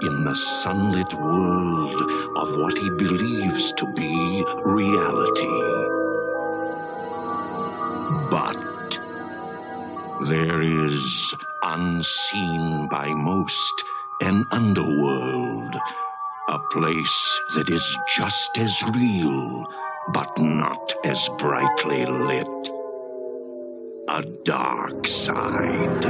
in the sunlit world of what he believes to be reality. But there is, unseen by most, an underworld, a place that is just as real, but not as brightly lit. A dark side.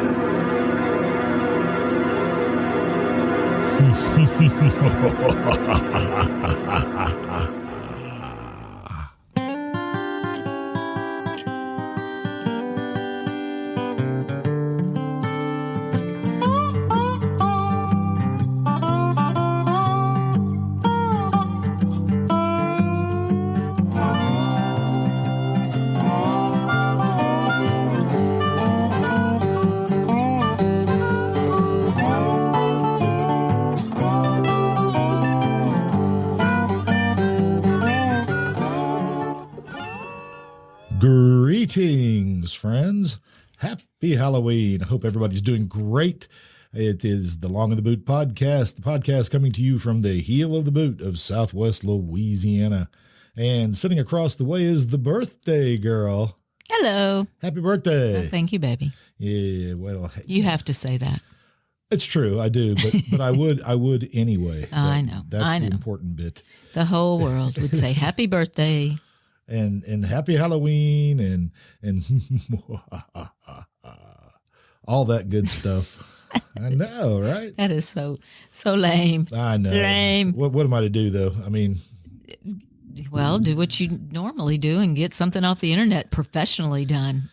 Greetings, friends. Happy Halloween. I hope everybody's doing great. It is the Long in the Boot podcast, the podcast coming to you from the heel of the boot of Southwest Louisiana. And sitting across the way is the birthday girl. Hello. Happy birthday. Oh, thank you, baby. Yeah, well. You have to say that. It's true, I do, but I would anyway. I know. That's the important bit. The whole world would say happy birthday. And happy Halloween and all that good stuff. I know, right? That is so lame. I know. Lame. What am I to do, though? I mean, well, do what you normally do and get something off the internet professionally done.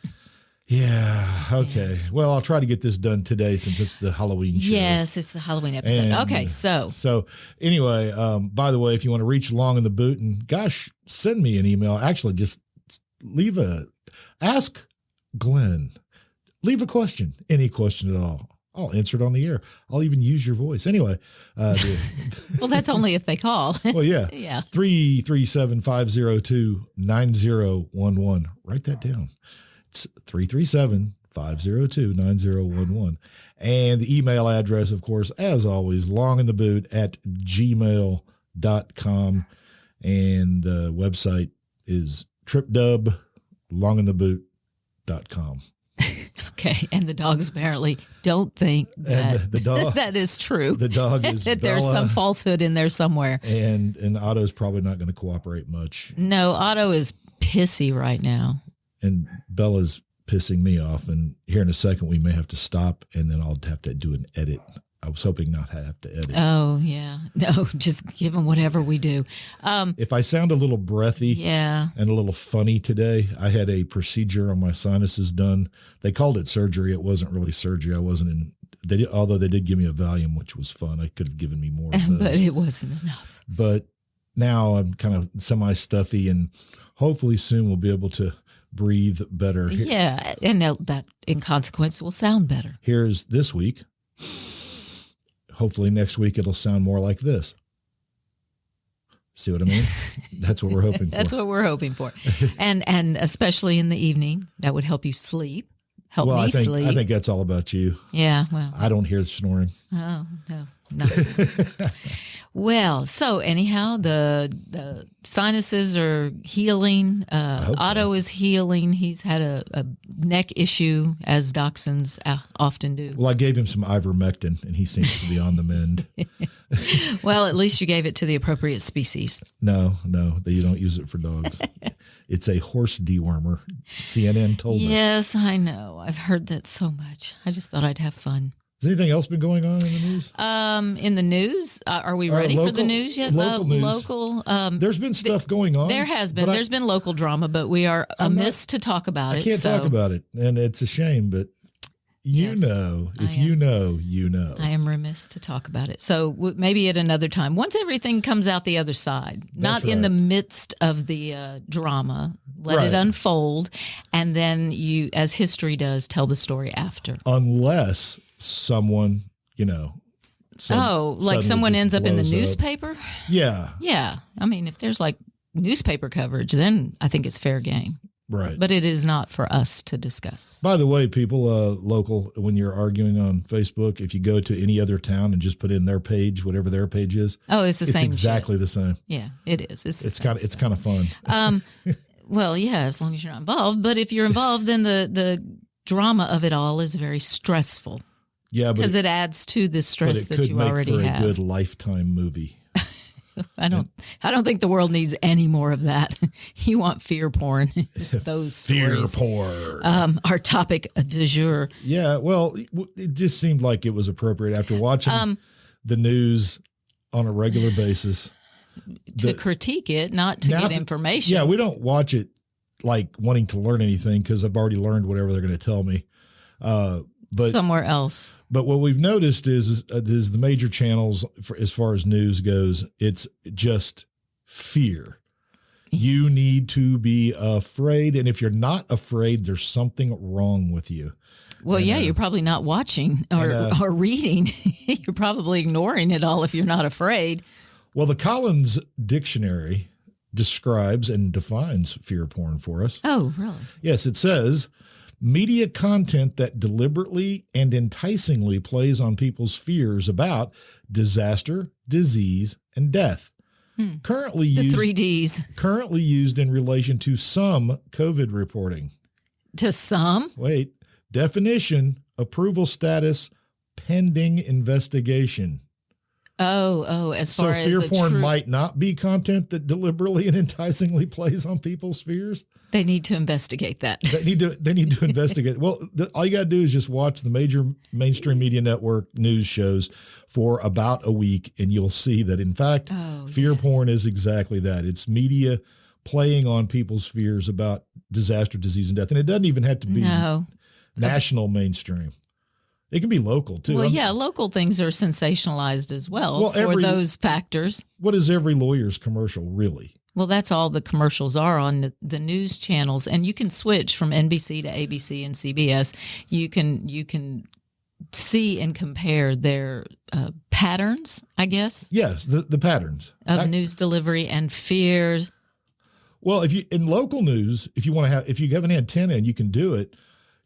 Yeah. Okay. Yeah. Well, I'll try to get this done today since it's the Halloween show. Yes, it's the Halloween episode. Okay, So anyway, by the way, if you want to reach Long in the Boot, and gosh, send me an email. Actually, just ask Glenn. Leave a question, any question at all. I'll answer it on the air. I'll even use your voice. Anyway. Well, that's only if they call. Well, yeah. Yeah. 337-502-9011. Write that down. It's 337-502-9011. And the email address, of course, as always, longintheboot@gmail.com. And the website is tripdub.longintheboot.com. Okay, and the dogs apparently don't think that the dog, that is true. The dog is that there's Bella, some falsehood in there somewhere. And Otto's probably not going to cooperate much. No, Otto is pissy right now. And Bella's pissing me off. And here in a second, we may have to stop, and then I'll have to do an edit. I was hoping not to have to edit. Oh, yeah. No, just give them whatever we do. If I sound a little breathy and a little funny today, I had a procedure on my sinuses done. They called it surgery. It wasn't really surgery. I wasn't in. Although they did give me a Valium, which was fun. I could have given me more of those. But it wasn't enough. But now I'm kind of semi-stuffy, and hopefully soon we'll be able to breathe better. Yeah, and that in consequence will sound better. Here's this week. Hopefully next week it'll sound more like this. See what I mean? That's what we're hoping for. That's what we're hoping for. And especially in the evening, that would help you sleep. Help me sleep. I think that's all about you. Yeah, well. I don't hear snoring. Oh, no. Well, so anyhow, the sinuses are healing. Otto is healing. He's had a neck issue, as dachshunds often do. Well, I gave him some ivermectin, and he seems to be on the mend. Well, at least you gave it to the appropriate species. No, you don't use it for dogs. It's a horse dewormer. CNN told us. Yes, I know. I've heard that so much. I just thought I'd have fun. Has anything else been going on in the news? In the news, are we ready for the news yet? Local news. There's been stuff going on. There has been. There's been local drama, but we are amiss to talk about it. I can't talk about it, and it's a shame, but you know. I am remiss to talk about it. So maybe at another time, once everything comes out the other side, not in the midst of the drama, let it unfold, and then you, as history does, tell the story after. Unless someone, someone ends up in the newspaper? Yeah. Yeah. I mean, if there's like newspaper coverage, then I think it's fair game. Right. But it is not for us to discuss. By the way, people, local, when you're arguing on Facebook, if you go to any other town and just put in their page, whatever their page is, Oh, it's the same. Exactly the same. Yeah, it is. It's kind of fun. Well, yeah, as long as you're not involved. But if you're involved, then the drama of it all is very stressful. Yeah, because it adds to the stress but it that you already have. Could make for a good Lifetime movie. I don't think the world needs any more of that. You want fear porn. Those fear stories. porn. Our topic du jour. Yeah, well, it just seemed like it was appropriate after watching the news on a regular basis. To critique it, not to get information. Yeah, we don't watch it like wanting to learn anything because I've already learned whatever they're going to tell me. But somewhere else. But what we've noticed is the major channels, as far as news goes, it's just fear. You need to be afraid. And if you're not afraid, there's something wrong with you. Well, you're probably not watching or reading. You're probably ignoring it all if you're not afraid. Well, the Collins Dictionary describes and defines fear porn for us. Oh, really? Yes, it says, media content that deliberately and enticingly plays on people's fears about disaster, disease, and death. Currently the used, 3Ds. Currently used in relation to some COVID reporting. To some? Wait. Definition, approval status, pending investigation. As far as fear porn might not be content that deliberately and enticingly plays on people's fears. They need to investigate that. They need to investigate. Well, all you got to do is just watch the major mainstream media network news shows for about a week, and you'll see that, in fact, fear porn is exactly that. It's media playing on people's fears about disaster, disease, and death. And it doesn't even have to be national mainstream. It can be local, too. Well, local things are sensationalized as well for those factors. What is every lawyer's commercial, really? Well, that's all the commercials are on the news channels. And you can switch from NBC to ABC and CBS. You can see and compare their patterns, I guess. Yes, the patterns. Of news delivery and fear. Well, in local news, if you have an antenna and you can do it,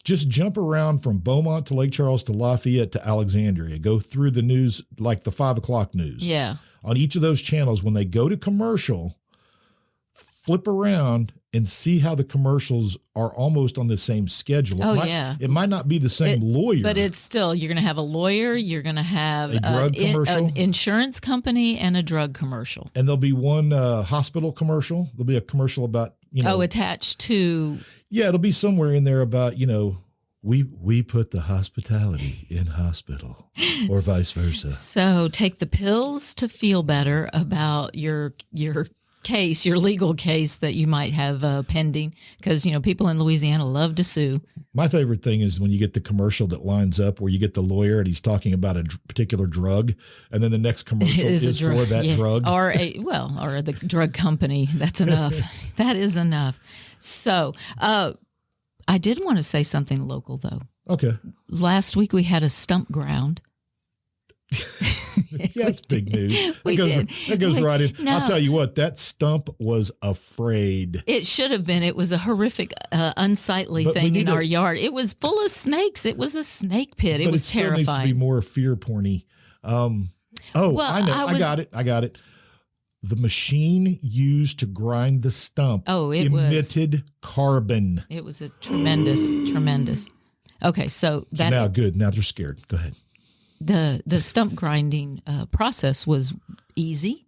just jump around from Beaumont to Lake Charles to Lafayette to Alexandria. Go through the news, like the 5 o'clock news. Yeah. On each of those channels, when they go to commercial, flip around and see how the commercials are almost on the same schedule. It might not be the same lawyer. But it's still, you're going to have a lawyer, you're going to have a drug commercial, an insurance company, and a drug commercial. And there'll be one hospital commercial. There'll be a commercial about, attached to... Yeah, it'll be somewhere in there about, we put the hospitality in hospital or vice versa. So take the pills to feel better about your case, your legal case that you might have pending, because, people in Louisiana love to sue. My favorite thing is when you get the commercial that lines up where you get the lawyer and he's talking about a particular drug, and then the next commercial is for that drug. Or the drug company. That's enough. That is enough. So I did want to say something local, though. Okay. Last week we had a stump ground. Yeah, it's big news. That goes right in. No. I'll tell you what, that stump was afraid. It should have been. It was a horrific, unsightly thing in our yard. It was full of snakes. It was a snake pit. It was terrifying. It still needs to be more fear porny. I know. I got it. The machine used to grind the stump emitted carbon. It was a tremendous. Okay, so now good. Now they're scared. Go ahead. The stump grinding process was easy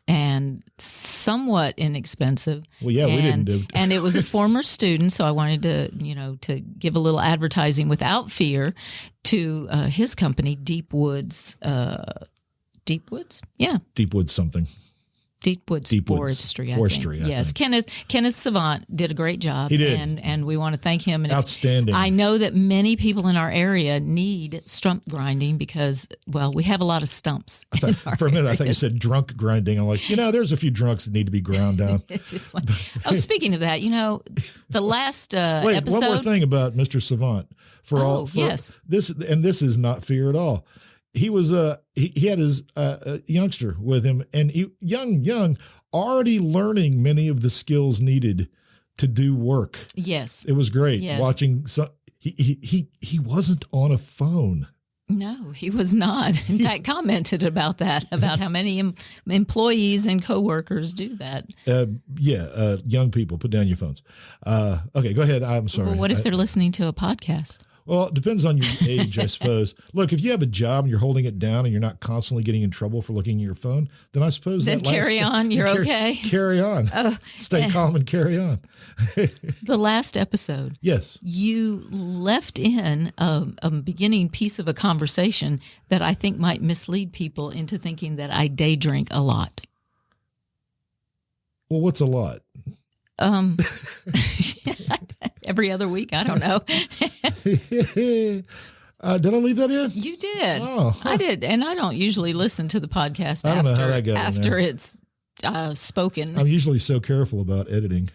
and somewhat inexpensive. Well, yeah, we didn't do it. And it was a former student, so I wanted to give a little advertising without fear to his company, Deep Woods. Deep Woods? Yeah. Deep Woods something. Deep Woods Forestry, I think. Yes, Kenneth Savant did a great job. He did. And we want to thank him. And outstanding. I know that many people in our area need stump grinding because, we have a lot of stumps. For a minute, I thought you said drunk grinding. I'm like, there's a few drunks that need to be ground down. It's just like, speaking of that, the last episode. One more thing about Mr. Savant. This is not fear at all. He was he had his youngster with him, and young already learning many of the skills needed to do work. Yes. It was great Yes. watching. He wasn't on a phone. No, he was not. In fact, commented about that, about how many employees and coworkers do that. Young people, put down your phones. Okay, go ahead. I'm sorry. Well, what if they're listening to a podcast? Well, it depends on your age, I suppose. Look, if you have a job and you're holding it down and you're not constantly getting in trouble for looking at your phone, then I suppose Then carry on. You're okay. Carry on. Stay calm and carry on. The last episode, yes, you left in a beginning piece of a conversation that I think might mislead people into thinking that I day drink a lot. Well, what's a lot? Every other week. I don't know. Did I leave that in? You did. Oh, I did. And I don't usually listen to the podcast I don't know how that got in after there. it's spoken. I'm usually so careful about editing.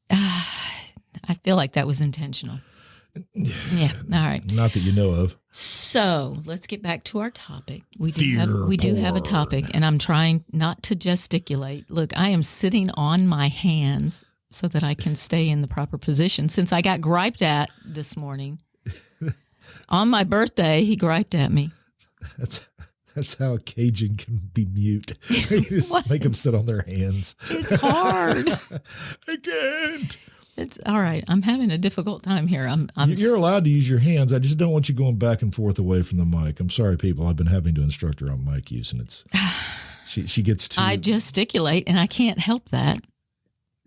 I feel like that was intentional. Yeah. All right. Not that you know of. So let's get back to our topic. We do Fear have a topic, and I'm trying not to gesticulate. Look, I am sitting on my hands so that I can stay in the proper position. Since I got griped at this morning on my birthday, he griped at me. That's how a Cajun can be mute. You just make them sit on their hands. It's hard. I can't. It's all right. I'm having a difficult time here. You're allowed to use your hands. I just don't want you going back and forth away from the mic. I'm sorry, people. I've been having to instruct her on mic use, and it's she gets too. I gesticulate, and I can't help that.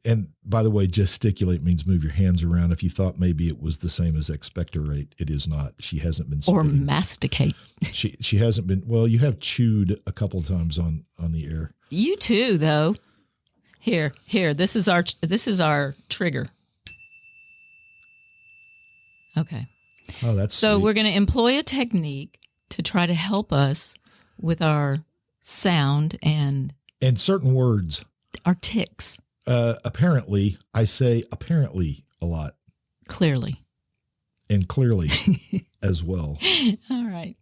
And by the way, gesticulate means move your hands around. If you thought maybe it was the same as expectorate, it is not. She hasn't been Or spitting. masticate. She hasn't been. Well, you have chewed a couple of times on the air. You too, though. Here. This is our trigger. Okay. Oh, that's So sweet. we're going to employ a technique to try to help us with our sound and certain words. our tics. Apparently, I say apparently a lot Clearly. and clearly as well. All right.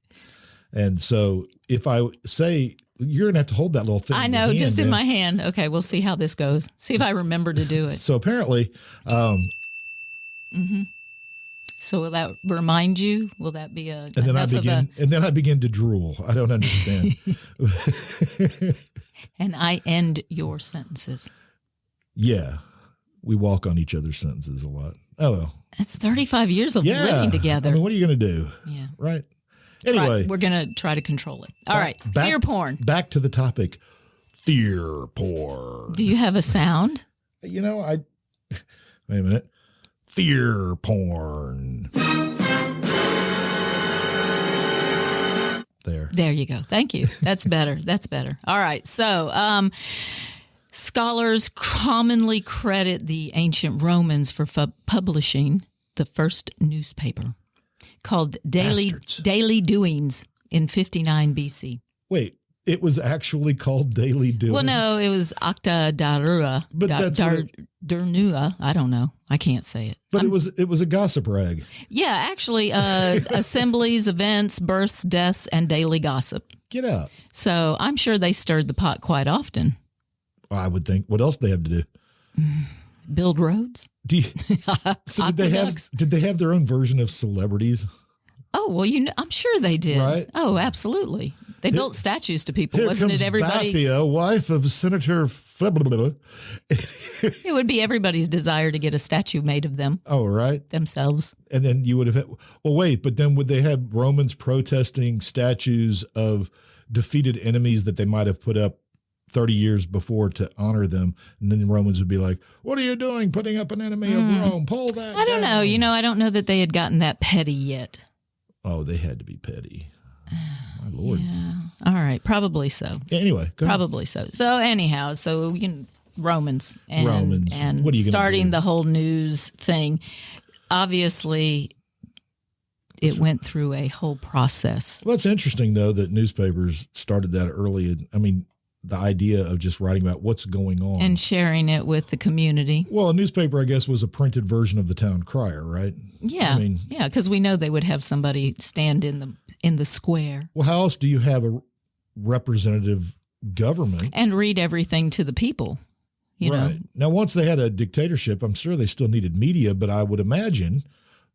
And so if I say, you're going to have to hold that little thing. I in your know, hand, just in man. my hand. Okay, we'll see how this goes. See if I remember to do it. So apparently, So will that remind you? Will that be and then I begin to drool. I don't understand. and I end your sentences. Yeah. We walk on each other's sentences a lot. Oh, well. That's 35 years of Yeah. living together. I mean, what are you going to do? Yeah. Right. Anyway. We're going to try to control it. All right. Fear porn. Back to the topic. Fear porn. Do you have a sound? You know, wait a minute. Fear porn. There you go. Thank you. That's better. That's better. All right. So, scholars commonly credit the ancient Romans for publishing the first newspaper called Daily Doings in 59 BC. Wait, it was actually called Daily Doings? Well, no, it was Acta Darura. But that's Durnua. I don't know. I can't say it. But it was a gossip rag. Yeah, actually, assemblies, events, births, deaths, and daily gossip. Get out. So I'm sure they stirred the pot quite often. I would think. What else do they have to do? Build roads. So did they have their own version of celebrities? Oh, well, I'm sure they did. Right? Oh, absolutely. They built statues to people. Here Wasn't comes it everybody? Bathia, wife of Senator It would be everybody's desire to get a statue made of them. Oh, right. Themselves. And then you would have had, well, wait, but then would they have Romans protesting statues of defeated enemies that they might have put up 30 years before to honor them? And then the Romans would be like, what are you doing putting up an enemy of Rome? Pull that I don't know. I don't know that they had gotten that petty yet. Oh, they had to be petty. My Lord. Yeah. All right. Probably so. Anyway, go ahead. Probably so. So anyhow, Romans and What are you starting do? the whole news thing. Obviously, it went through a whole process. Well, it's interesting, though, that newspapers started that early. I mean, the idea of just writing about what's going on. And sharing it with the community. Well, a newspaper, I guess, was a printed version of the town crier, right? Yeah. Because we know they would have somebody stand in the square. Well, how else do you have a representative government? And read everything to the people. you know. Now, once they had a dictatorship, I'm sure they still needed media, but I would imagine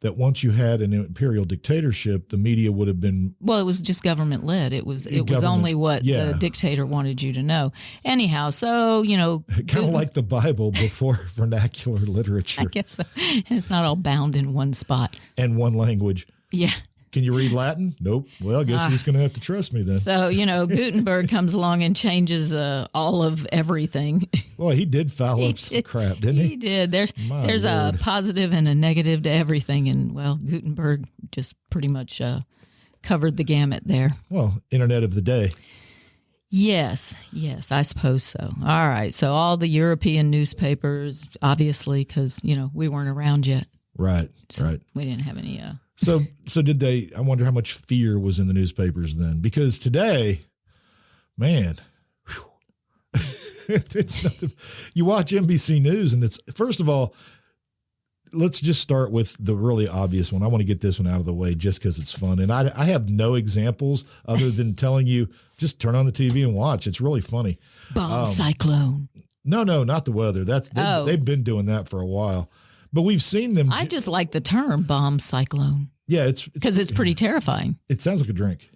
that once you had an imperial dictatorship, the media would have been... Well, it was just government led. It was only what the dictator wanted you to know. Anyhow, so, you know... Kind of like the Bible before vernacular literature. I guess so. It's not all bound in one spot. And one language. Yeah. Can you read Latin? Nope. Well, I guess he's going to have to trust me then. So, you know, Gutenberg comes along and changes all of everything. Well, he did foul up some crap, didn't he? He did. There's a positive and a negative to everything. And, well, Gutenberg just pretty much covered the gamut there. Well, internet of the day. Yes, I suppose so. All right. So all the European newspapers, obviously, because, you know, we weren't around yet. Right, So right. We didn't have any... So did they? I wonder how much fear was in the newspapers then, because today, man, it's nothing. You watch NBC News, and it's, first of all, let's just start with the really obvious one. I want to get this one out of the way just because it's fun, and I have no examples other than telling you just turn on the TV and watch. It's really funny. Bomb cyclone. No, not the weather. They've been doing that for a while. But we've seen them. I just like the term bomb cyclone. Yeah, it's because it's pretty terrifying. It sounds like a drink.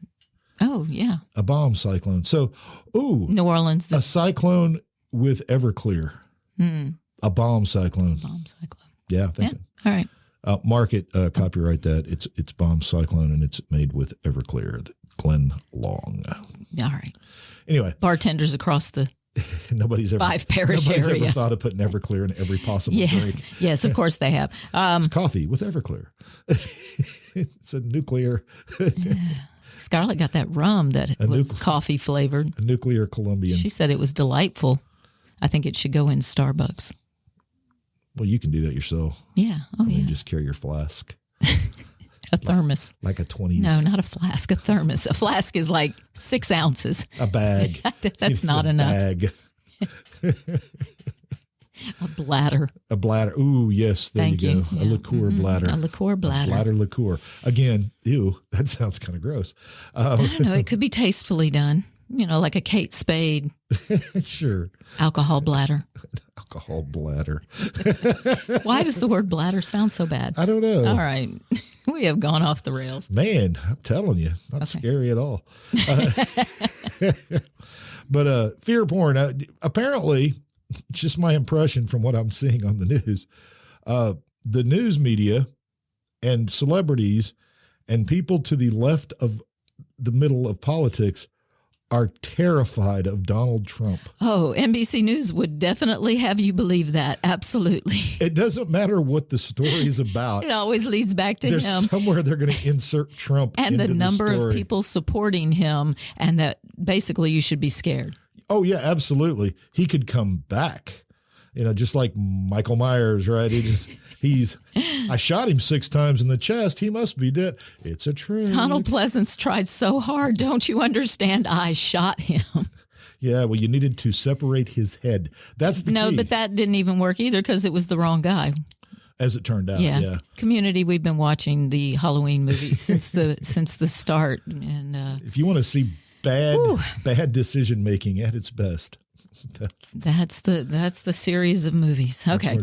Oh, yeah. A bomb cyclone. So, New Orleans. A cyclone with Everclear. A bomb cyclone. Bomb cyclone. Yeah. All right. Mark it, copyright that. It's bomb cyclone, and it's made with Everclear. Glenn Long. All right. Anyway. Bartenders across the Nobody's ever thought of putting Everclear in every possible drink. Yes, of course they have. It's coffee with Everclear. It's a nuclear. Scarlett got that rum that was coffee flavored. A nuclear Colombian. She said it was delightful. I think it should go in Starbucks. Well, you can do that yourself. Yeah. Oh, yeah. Just carry your flask. A thermos. Like a 20s. No, not a flask, a thermos. A flask is like 6 ounces. A bag. That's not enough. Bag. A bladder. A bladder. Ooh, yes. There Thank you go. Yeah. A liqueur bladder. A liqueur bladder. A bladder liqueur. Again, ew, that sounds kind of gross. I don't know. It could be tastefully done. You know, like a Kate Spade. Sure. Alcohol bladder. Alcohol bladder. Why does the word bladder sound so bad? I don't know. All right. We have gone off the rails. Man, I'm telling you, not scary at all. But fear porn, apparently, just my impression from what I'm seeing on the news, the news media and celebrities and people to the left of the middle of politics are terrified of Donald Trump. Oh, NBC News would definitely have you believe that. Absolutely. It doesn't matter what the story is about. It always leads back to There's him. Somewhere they're going to insert Trump and into the number story. of people supporting him, and that basically you should be scared. Oh, yeah, absolutely. He could come back. You know, just like Michael Myers, right? I shot him 6 times in the chest. He must be dead. It's a trick. Donald Pleasance tried so hard. Don't you understand? I shot him. Yeah, well, you needed to separate his head. That's the key. No, but that didn't even work either because it was the wrong guy. As it turned out, yeah. Community, we've been watching the Halloween movies since the start. And if you want to see bad decision making at its best. That's the series of movies. Okay.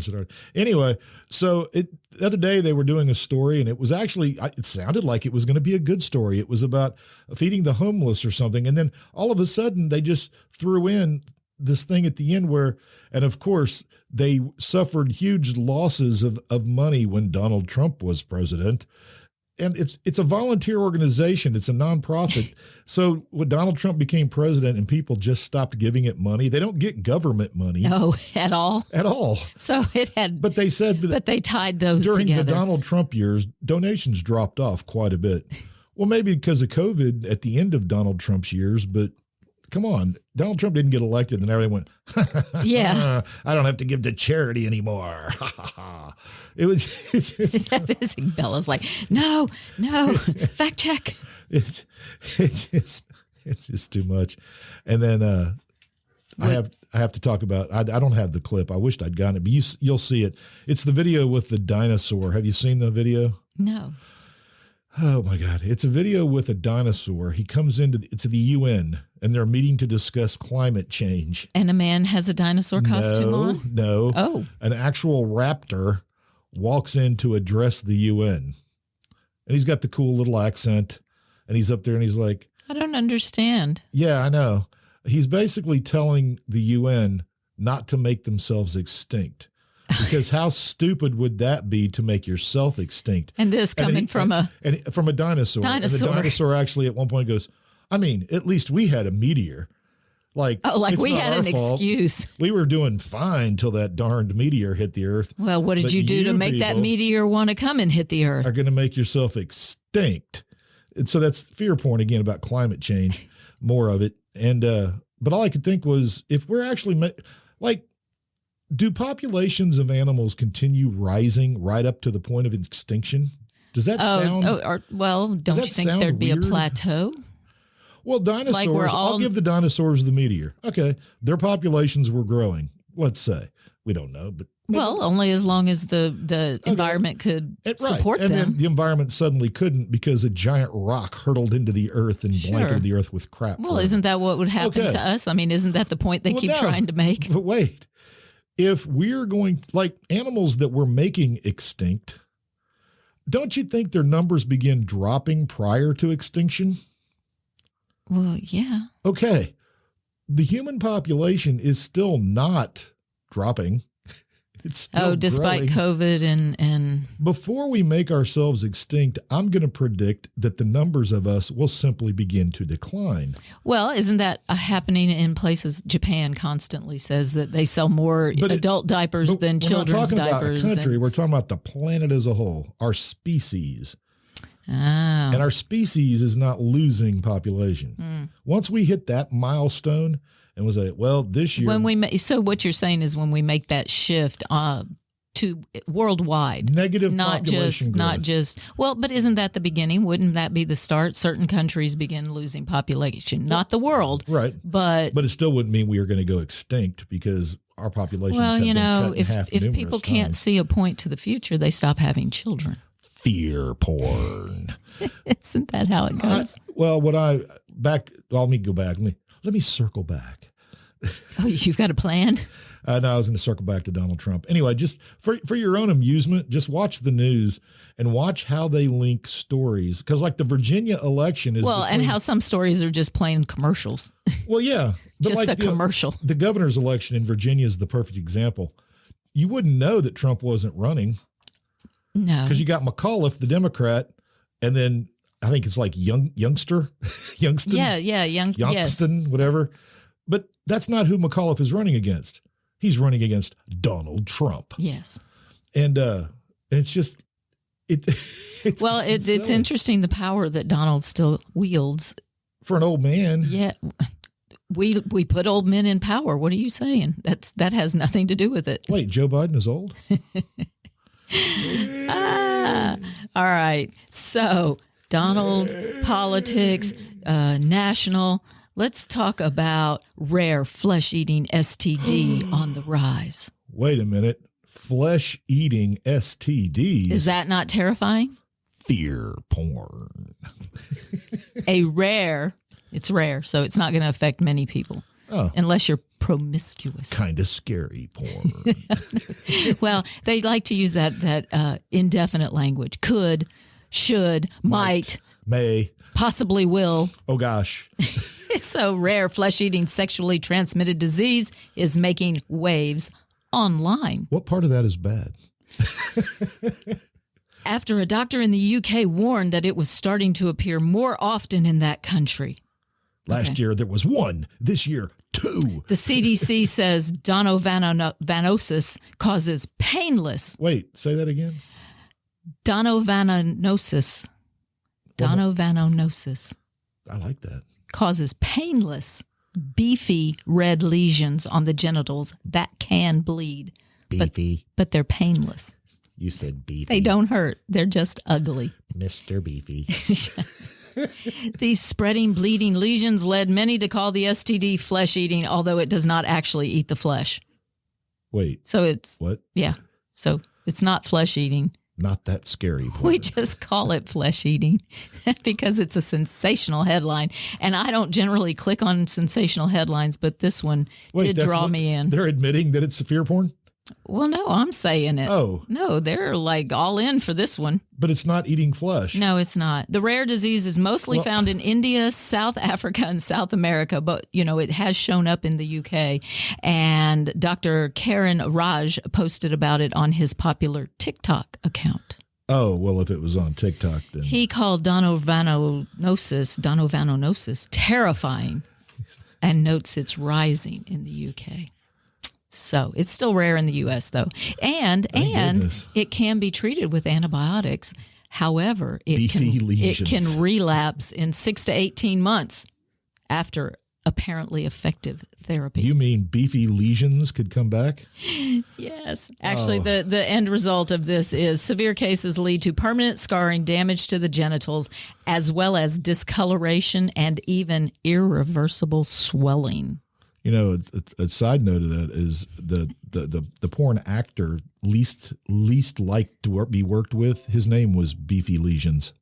Anyway, so the other day they were doing a story, and it was actually, it sounded like it was going to be a good story. It was about feeding the homeless or something. And then all of a sudden they just threw in this thing at the end where, and of course they suffered huge losses of money when Donald Trump was president. And it's a volunteer organization. It's a nonprofit. So when Donald Trump became president and people just stopped giving it money, they don't get government money. No, at all. At all. So it had. But they said. But they tied those during together. The Donald Trump years, donations dropped off quite a bit. Well, maybe because of COVID at the end of Donald Trump's years, but come on, Donald Trump didn't get elected, and everyone went, yeah, I don't have to give to charity anymore. It's just Bella's like, no, fact check. It's just too much. And then I have to talk about. I don't have the clip. I wished I'd gotten it, but you'll see it. It's the video with the dinosaur. Have you seen the video? No. Oh my God. It's a video with a dinosaur. He comes it's the UN and they're meeting to discuss climate change. And a man has a dinosaur costume on? No. Oh. An actual raptor walks in to address the UN. And he's got the cool little accent. And he's up there and he's like, I don't understand. Yeah, I know. He's basically telling the UN not to make themselves extinct. Because how stupid would that be to make yourself extinct? And this coming from a dinosaur. And the dinosaur actually at one point goes, I mean, at least we had a meteor. Like we had an excuse. We were doing fine till that darned meteor hit the earth. Well, what did you do to make that meteor want to come and hit the earth? Are going to make yourself extinct. And so that's fear porn again about climate change, more of it. And but all I could think was if we're actually do populations of animals continue rising right up to the point of extinction? Does that sound? Don't you think there'd be weird? A plateau? Well, dinosaurs, I'll give the dinosaurs the meteor. Okay. Their populations were growing, let's say. We don't know, but. Well, only as long as the environment could support them. And then the environment suddenly couldn't because a giant rock hurtled into the earth and blanketed the earth with crap. Well, isn't that what would happen to us? I mean, isn't that the point they keep trying to make? But wait. If we're going, like animals that we're making extinct, don't you think their numbers begin dropping prior to extinction? Well, yeah. Okay. The human population is still not dropping. It's still despite growing. COVID and Before we make ourselves extinct, I'm going to predict that the numbers of us will simply begin to decline. Well, isn't that happening in places? Japan constantly says that they sell more adult diapers than children's diapers. We're not talking about a country. We're talking about the planet as a whole, our species. Oh. And our species is not losing population. Once we hit that milestone and was like, well, this year. So what you're saying is when we make that shift to worldwide, negative not population growth. Not just, but isn't that the beginning? Wouldn't that be the start? Certain countries begin losing population, not the world. Right. But it still wouldn't mean we are going to go extinct because our populations have been cut in half if people can't see a point to the future, they stop having children. Fear porn. Isn't that how it goes? Let me go back. Let me circle back. Oh, you've got a plan? No, I was going to circle back to Donald Trump. Anyway, just for your own amusement, just watch the news and watch how they link stories. Because like the Virginia election is and how some stories are just plain commercials. Well, yeah. But just a commercial. The governor's election in Virginia is the perfect example. You wouldn't know that Trump wasn't running. No. Because you got McAuliffe, the Democrat, and then I think it's like Youngston. Yeah, Youngston, whatever. But that's not who McAuliffe is running against. He's running against Donald Trump. Yes. And it's just it's interesting the power that Donald still wields. For an old man. Yeah. We put old men in power. What are you saying? That has nothing to do with it. Wait, Joe Biden is old? All right. So Donald, politics, national. Let's talk about rare flesh-eating STD on the rise. Wait a minute. Flesh-eating STDs? Is that not terrifying? Fear porn. It's rare, so it's not going to affect many people. Unless you're promiscuous. Kind of scary porn. Well, they like to use that indefinite language. Could, should, might, may, possibly will. Oh, gosh. So rare flesh-eating sexually transmitted disease is making waves online. What part of that is bad? After a doctor in the UK warned that it was starting to appear more often in that country. Last year there was 1. This year, 2. The CDC says donovanosis causes painless. Wait, say that again. Donovanosis. I like that. Causes painless, beefy red lesions on the genitals that can bleed. Beefy. But they're painless. You said beefy. They don't hurt. They're just ugly. Mr. Beefy. These spreading, bleeding lesions led many to call the STD flesh-eating, although it does not actually eat the flesh. Wait. So it's... What? Yeah. So it's not flesh-eating. not that scary porn. We just call it flesh eating because it's a sensational headline. And I don't generally click on sensational headlines, but this one did draw me in. They're admitting that it's fear porn? Well, no, I'm saying it. Oh. No, they're like all in for this one. But it's not eating flesh. No, it's not. The rare disease is mostly found in India, South Africa, and South America, but, it has shown up in the UK. And Dr. Karan Raj posted about it on his popular TikTok account. Oh, well, if it was on TikTok, then. He called donovanonosis terrifying and notes it's rising in the UK. So it's still rare in the U.S., though. And it can be treated with antibiotics. However, it can relapse in 6 to 18 months after apparently effective therapy. You mean beefy lesions could come back? Yes. Actually, the end result of this is severe cases lead to permanent scarring, damage to the genitals, as well as discoloration and even irreversible swelling. A side note of that is the porn actor least liked to be worked with. His name was Beefy Lesions.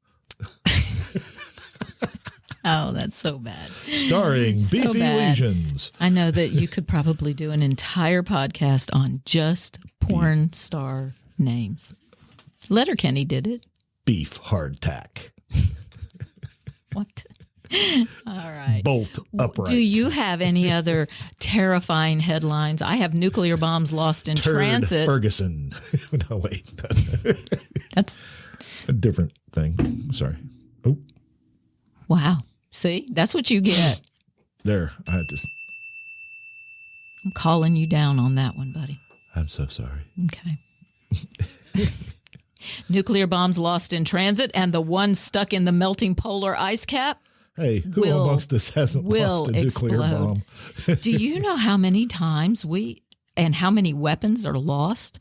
Oh, that's so bad. Starring Beefy Lesions. I know that you could probably do an entire podcast on just porn star names. Letterkenny did it. Beef hardtack. What? All right. Bolt upright. Do you have any other terrifying headlines? I have nuclear bombs lost in transit. Ferguson. No, wait. That's a different thing. Sorry. Oh. Wow. See, that's what you get. There. I had to. I'm calling you down on that one, buddy. I'm so sorry. Okay. Nuclear bombs lost in transit and the one stuck in the melting polar ice cap. Hey, who amongst us hasn't lost a nuclear bomb? Do you know how many times and how many weapons are lost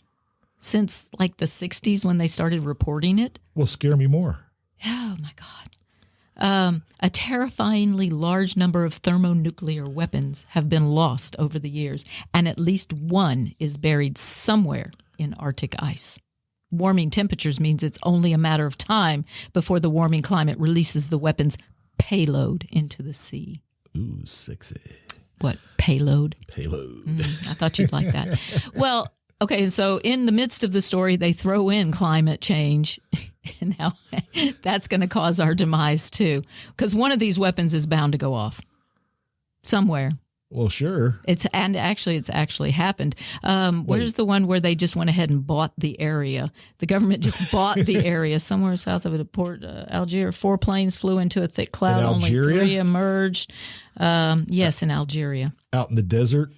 since like the 60s when they started reporting it? Well, scare me more. Oh, my God. A terrifyingly large number of thermonuclear weapons have been lost over the years, and at least one is buried somewhere in Arctic ice. Warming temperatures means it's only a matter of time before the warming climate releases the weapon's payload into the sea. Ooh, sexy. What, payload? Payload. I thought you'd like that. Well, okay, so in the midst of the story, they throw in climate change and how that's going to cause our demise too, because one of these weapons is bound to go off somewhere. Well, sure. It's actually happened. Where's the one where they just went ahead and bought the area? The government just bought the area somewhere south of it, Port Algiers. 4 planes flew into a thick cloud. Only 3 emerged. Yes, in Algeria. Out in the desert?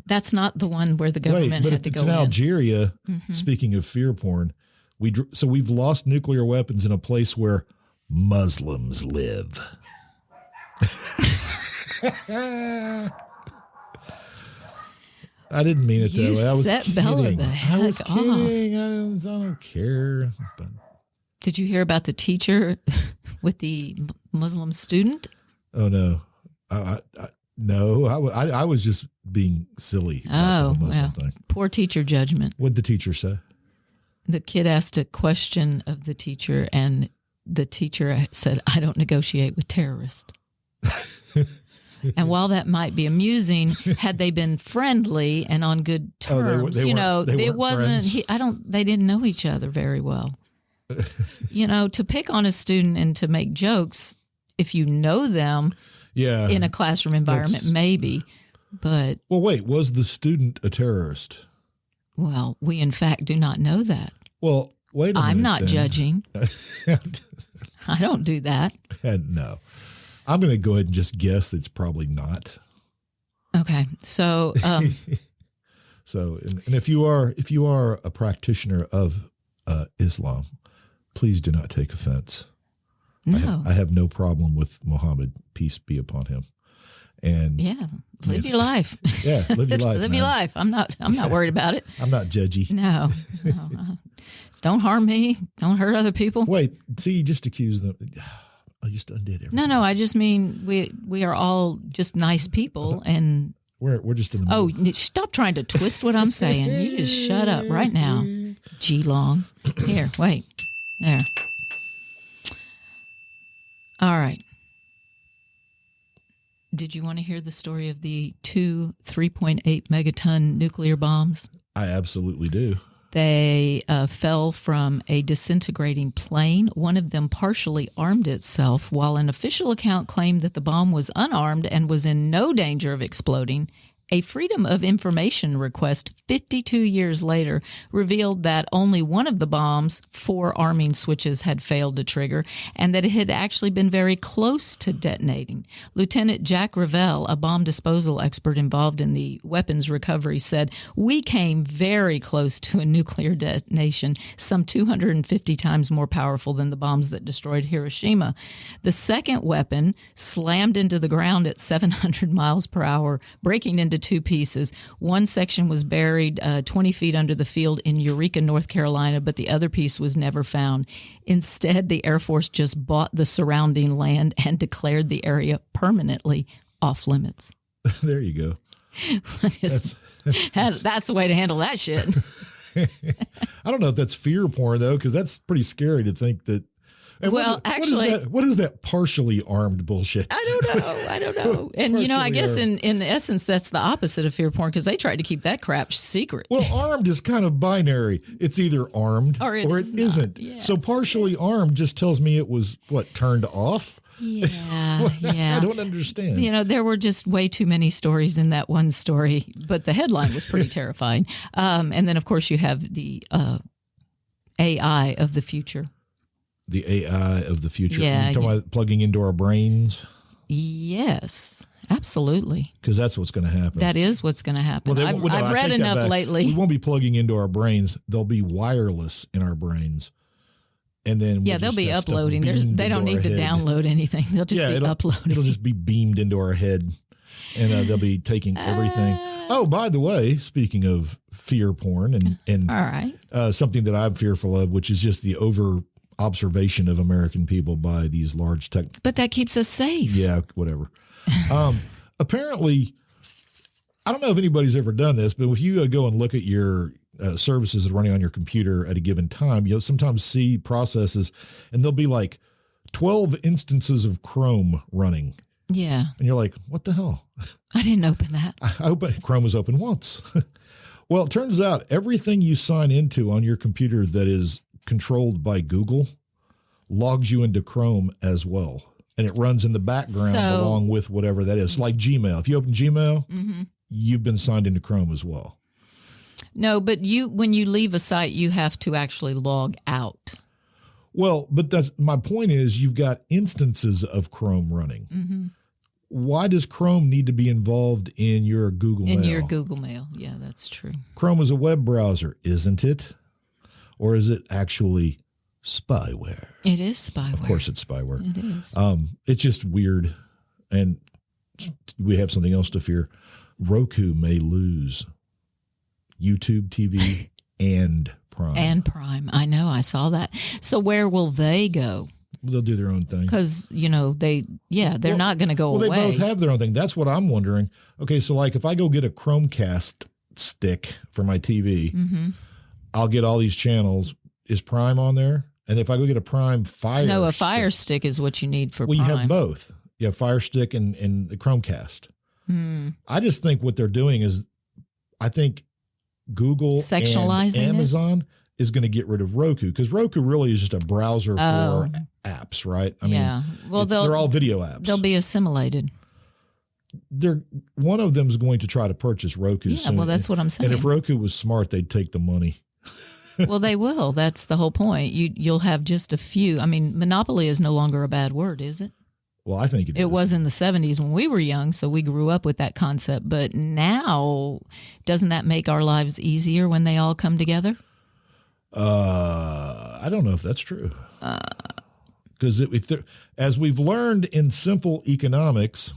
That's not the one where the government had to go in. But if it's in Algeria, speaking of fear porn, we've lost nuclear weapons in a place where Muslims live. I didn't mean it that way. I was kidding. I was kidding. I don't care. But. Did you hear about the teacher with the Muslim student? Oh, no. No, I was just being silly. Oh, well, poor teacher judgment. What'd the teacher say? The kid asked a question of the teacher, and the teacher said, "I don't negotiate with terrorists." And while that might be amusing, had they been friendly and on good terms, they wasn't. They didn't know each other very well. To pick on a student and to make jokes, if you know them, in a classroom environment, maybe. But wait, was the student a terrorist? Well, we in fact do not know that. Well, wait a minute. I'm not judging. I don't do that. No. I'm going to go ahead and just guess it's probably not. Okay. So, and if you are a practitioner of Islam, please do not take offense. No. I have no problem with Muhammad, peace be upon him. And live your life. Yeah, live your life. Live your life. I'm not worried about it. I'm not judgy. No. Just don't harm me. Don't hurt other people. Wait, see, you just accused them. I just undid everything. No, I just mean we are all just nice people, and we're just in the middle. Oh, stop trying to twist what I'm saying. You just shut up right now. G-long. Here, wait. There. All right. Did you want to hear the story of the two 3.8 megaton nuclear bombs? I absolutely do. They fell from a disintegrating plane. One of them partially armed itself, while an official account claimed that the bomb was unarmed and was in no danger of exploding. A Freedom of Information request 52 years later revealed that only one of the bomb's 4 arming switches had failed to trigger and that it had actually been very close to detonating. Lieutenant Jack Revell, a bomb disposal expert involved in the weapons recovery, said, "We came very close to a nuclear detonation, some 250 times more powerful than the bombs that destroyed Hiroshima. The second weapon slammed into the ground at 700 miles per hour, breaking into 2 pieces. One section was buried 20 feet under the field in Eureka, North Carolina, but the other piece was never found. Instead, the Air Force just bought the surrounding land and declared the area permanently off limits." There you go. That's the way to handle that shit. I don't know if that's fear porn, though, because that's pretty scary to think that. And well, actually, what is that partially armed bullshit? I don't know. And, I guess in essence, that's the opposite of fear porn, because they tried to keep that crap secret. Well, armed is kind of binary. It's either armed or it isn't. Yes, so partially armed just tells me it was, turned off? Yeah, yeah. I don't understand. There were just way too many stories in that one story, but the headline was pretty terrifying. And then, of course, you have the AI of the future. The AI of the future. Yeah. You're talking about plugging into our brains? Yes, absolutely. Because that's what's going to happen. That is what's going to happen. Well, I've read enough lately. We won't be plugging into our brains. They'll be wireless in our brains. And then they'll be uploading. They don't need to download anything. They'll just be uploading. It'll just be beamed into our head, and they'll be taking everything. Oh, by the way, speaking of fear porn and all right, something that I'm fearful of, which is just the over observation of American people by these large tech. But that keeps us safe. Yeah, whatever. Apparently, I don't know if anybody's ever done this, but if you go and look at your services that are running on your computer at a given time, you'll sometimes see processes, and there'll be like 12 instances of Chrome running. Yeah. And you're like, what the hell? I didn't open that. I opened Chrome was open once. Well, it turns out everything you sign into on your computer that is controlled by Google logs you into Chrome as well. And it runs in the background along with whatever that is. Like Gmail. If you open Gmail, you've been signed into Chrome as well. No, but when you leave a site, you have to actually log out. Well, but that's my point is you've got instances of Chrome running. Mm-hmm. Why does Chrome need to be involved in your Google Mail? In your Google Mail. Yeah, that's true. Chrome is a web browser, isn't it? Or is it actually spyware? It is spyware. Of course it's spyware. It is. It's just weird. And we have something else to fear. Roku may lose YouTube TV and Prime. And Prime. I know. I saw that. So where will they go? They'll do their own thing. Because, they're not going to go away. Well, they both have their own thing. That's what I'm wondering. Okay, so like if I go get a Chromecast stick for my TV, I'll get all these channels. Is Prime on there? And if I go get a Prime Fire No, a Fire Stick is what you need for Prime. Well, you have both. You have Fire Stick and the Chromecast. I just think what they're doing is, I think Google and Amazon is going to get rid of Roku, because Roku really is just a browser for apps, right? I mean, well, they're all video apps. They'll be assimilated. One of them is going to try to purchase Roku soon. Well, that's what I'm saying. And if Roku was smart, they'd take the money. Well, they will. That's the whole point. You'll have just a few. I mean, monopoly is no longer a bad word, is it? Well, I think it is. It was in the 70s when we were young, so we grew up with that concept. But now, doesn't that make our lives easier when they all come together? I don't know if that's true. Because as we've learned in simple economics,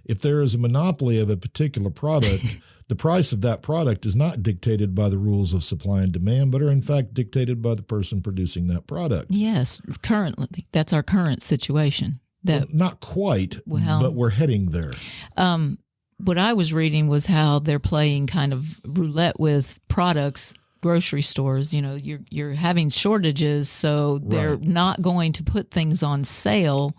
if there is a monopoly of a particular product, the price of that product is not dictated by the rules of supply and demand, but are in fact dictated by the person producing that product. Yes, currently. That's our current situation. Well, not quite, but we're heading there. What I was reading was how they're playing kind of roulette with products grocery stores, you're having shortages, so they're not going to put things on sale.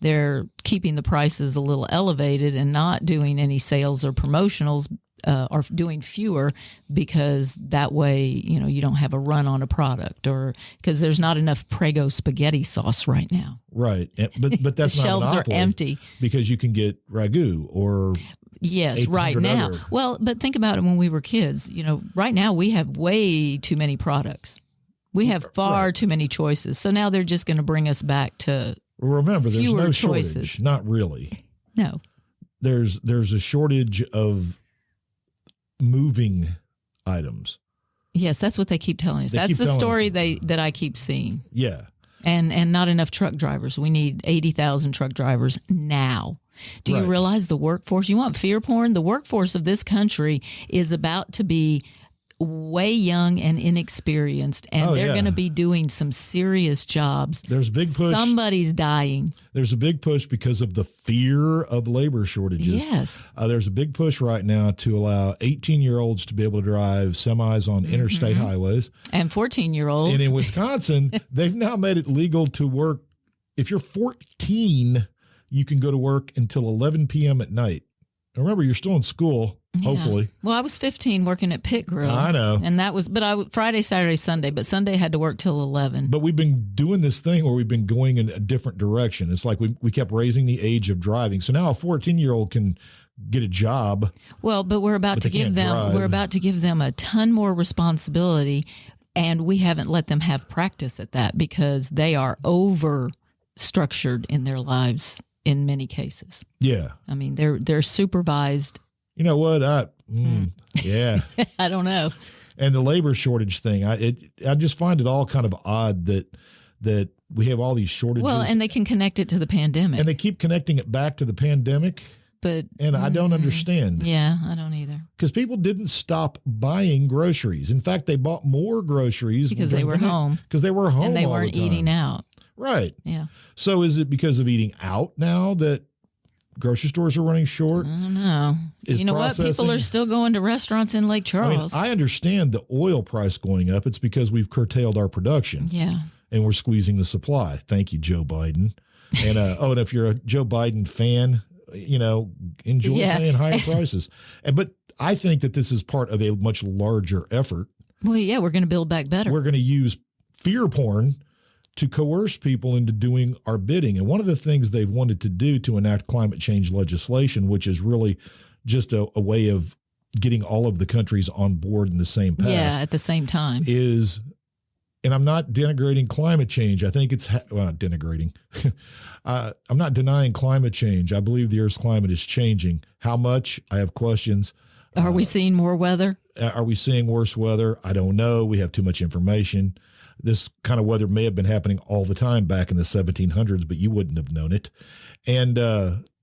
They're keeping the prices a little elevated and not doing any sales or promotionals, or doing fewer, because that way, you don't have a run on a product, or because there's not enough Prego spaghetti sauce right now. Right. But that's the not shelves monopoly, are empty because you can get ragu or yes, right now. other. Well, but think about it when we were kids. Right now we have way too many products. We have far too many choices. So now they're just going to bring us back to remember, there's fewer no choices. shortage. Not really. No. There's a shortage of moving items. Yes, that's what they keep telling us. That's the story that I keep seeing. Yeah. And not enough truck drivers. We need 80,000 truck drivers now. Do you realize the workforce? You want fear porn? The workforce of this country is about to be way young and inexperienced, and they're going to be doing some serious jobs. There's a big push. Somebody's dying. There's a big push because of the fear of labor shortages. Yes. There's a big push right now to allow 18-year-olds to be able to drive semis on interstate highways. And 14-year-olds. And in Wisconsin, they've now made it legal to work. If you're 14, you can go to work until 11 p.m. at night. Remember, you're still in school, hopefully. Well, I was 15 working at Pit Grill. I know. And that was, Friday, Saturday, Sunday, but Sunday had to work till 11. But we've been doing this thing where we've been going in a different direction. It's like we kept raising the age of driving. So now a 14-year-old can get a job. Well, but we're about to give them a ton more responsibility, and we haven't let them have practice at that because they are over structured in their lives in many cases. Yeah. I mean, they're supervised. You know what? Yeah. I don't know. And the labor shortage thing, I just find it all kind of odd that we have all these shortages. Well, and they can connect it to the pandemic. And they keep connecting it back to the pandemic. And I don't understand. Yeah, I don't either. Because people didn't stop buying groceries. In fact, they bought more groceries because they were home. Because they were home, and they all weren't the time. eating out. Right. Yeah. So is it because of eating out now that grocery stores are running short? I don't know. You know what? People are still going to restaurants in Lake Charles. I understand the oil price going up. It's because we've curtailed our production. Yeah. And we're squeezing the supply. Thank you, Joe Biden. And and if you're a Joe Biden fan, enjoy paying higher prices. But I think that this is part of a much larger effort. Well, yeah, we're going to build back better. We're going to use fear porn to coerce people into doing our bidding. And one of the things they've wanted to do to enact climate change legislation, which is really just a way of getting all of the countries on board in the same path. Yeah, at the same time. Is, and I'm not denigrating climate change. I think it's, not denigrating. I'm not denying climate change. I believe the Earth's climate is changing. How much? I have questions. Are we seeing more weather? Are we seeing worse weather? I don't know. We have too much information. This kind of weather may have been happening all the time back in the 1700s, but you wouldn't have known it. And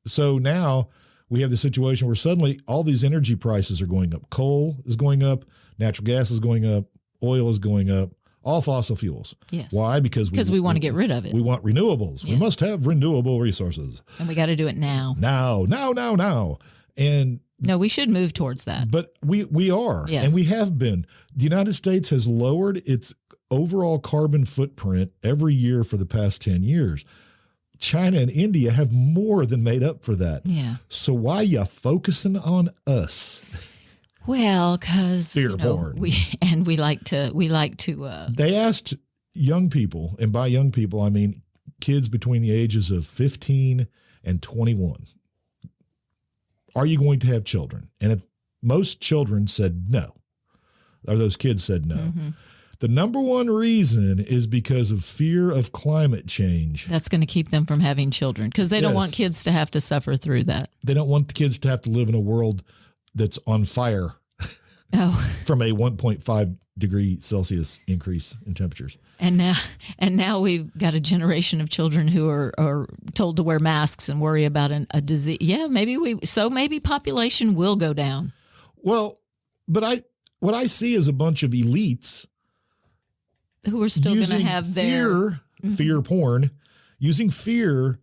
so now we have the situation where suddenly all these energy prices are going up. Coal is going up. Natural gas is going up. Oil is going up. All fossil fuels. Yes. Why? Because we want to get rid of it. We want renewables. Yes. We must have renewable resources. And we got to do it now. Now. And no, we should move towards that. But we are. Yes. And we have been. The United States has lowered its overall carbon footprint every year for the past 10 years. China and India have more than made up for that. Yeah. So why you focusing on us? Well, because fear porn. We like to. They asked young people, and by young people I mean kids between the ages of 15 and 21. Are you going to have children? And if most children said no, or those kids said no. Mm-hmm. The number one reason is because of fear of climate change. That's going to keep them from having children because they don't want kids to have to suffer through that. They don't want the kids to have to live in a world that's on fire from a 1.5 degree Celsius increase in temperatures. And now we've got a generation of children who are told to wear masks and worry about a disease. Yeah, maybe population will go down. Well, but what I see is a bunch of elites who are still going to have their fear porn, using fear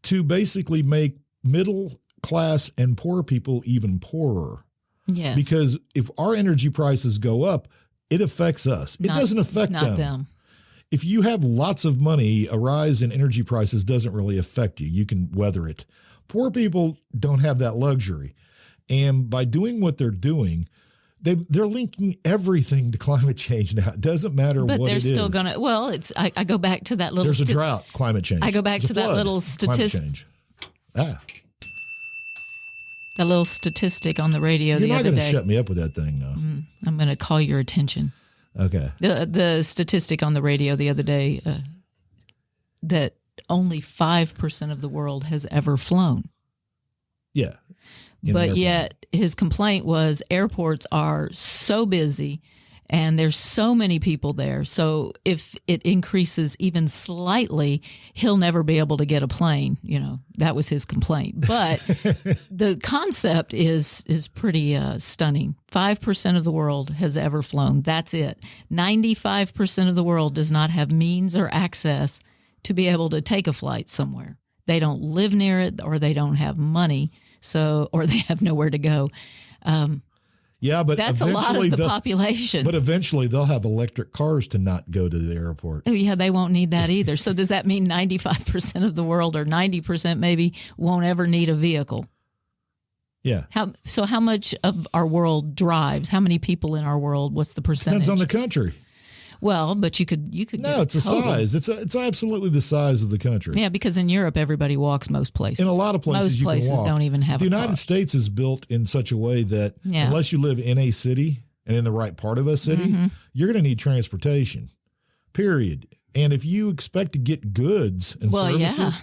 to basically make middle class and poor people even poorer. Yes. Because if our energy prices go up, It affects us. It doesn't affect them. If you have lots of money, a rise in energy prices doesn't really affect you. You can weather it. Poor people don't have that luxury. And by doing what they're doing, they're linking everything to climate change now. It doesn't matter what it is. But they're still going to, well, I go back to that little. There's a drought, climate change. I go back There's to that flood, little statistic. That little statistic on the radio the other day. You're not going to shut me up with that thing, though. I'm going to call your attention. Okay. The statistic on the radio the other day that only 5% of the world has ever flown. Yeah. But yet his complaint was airports are so busy and there's so many people there. So if it increases even slightly, he'll never be able to get a plane. You know, that was his complaint. But the concept is pretty stunning. 5% of the world has ever flown. That's it. 95% of the world does not have means or access to be able to take a flight somewhere. They don't live near it or they don't have money. So, or they have nowhere to go. Yeah, but that's a lot of the population. But eventually they'll have electric cars to not go to the airport. Oh, yeah, they won't need that either. So does that mean 95% of the world or 90% maybe won't ever need a vehicle? Yeah. How much of our world drives? How many people in our world? What's the percentage? Depends on the country. Well, but you could no, it's the size. It's absolutely the size of the country. Yeah, because in Europe everybody walks most places. In a lot of places, most places don't even have. The United States is built in such a way that unless you live in a city and in the right part of a city, you're going to need transportation. Period. And if you expect to get goods and services,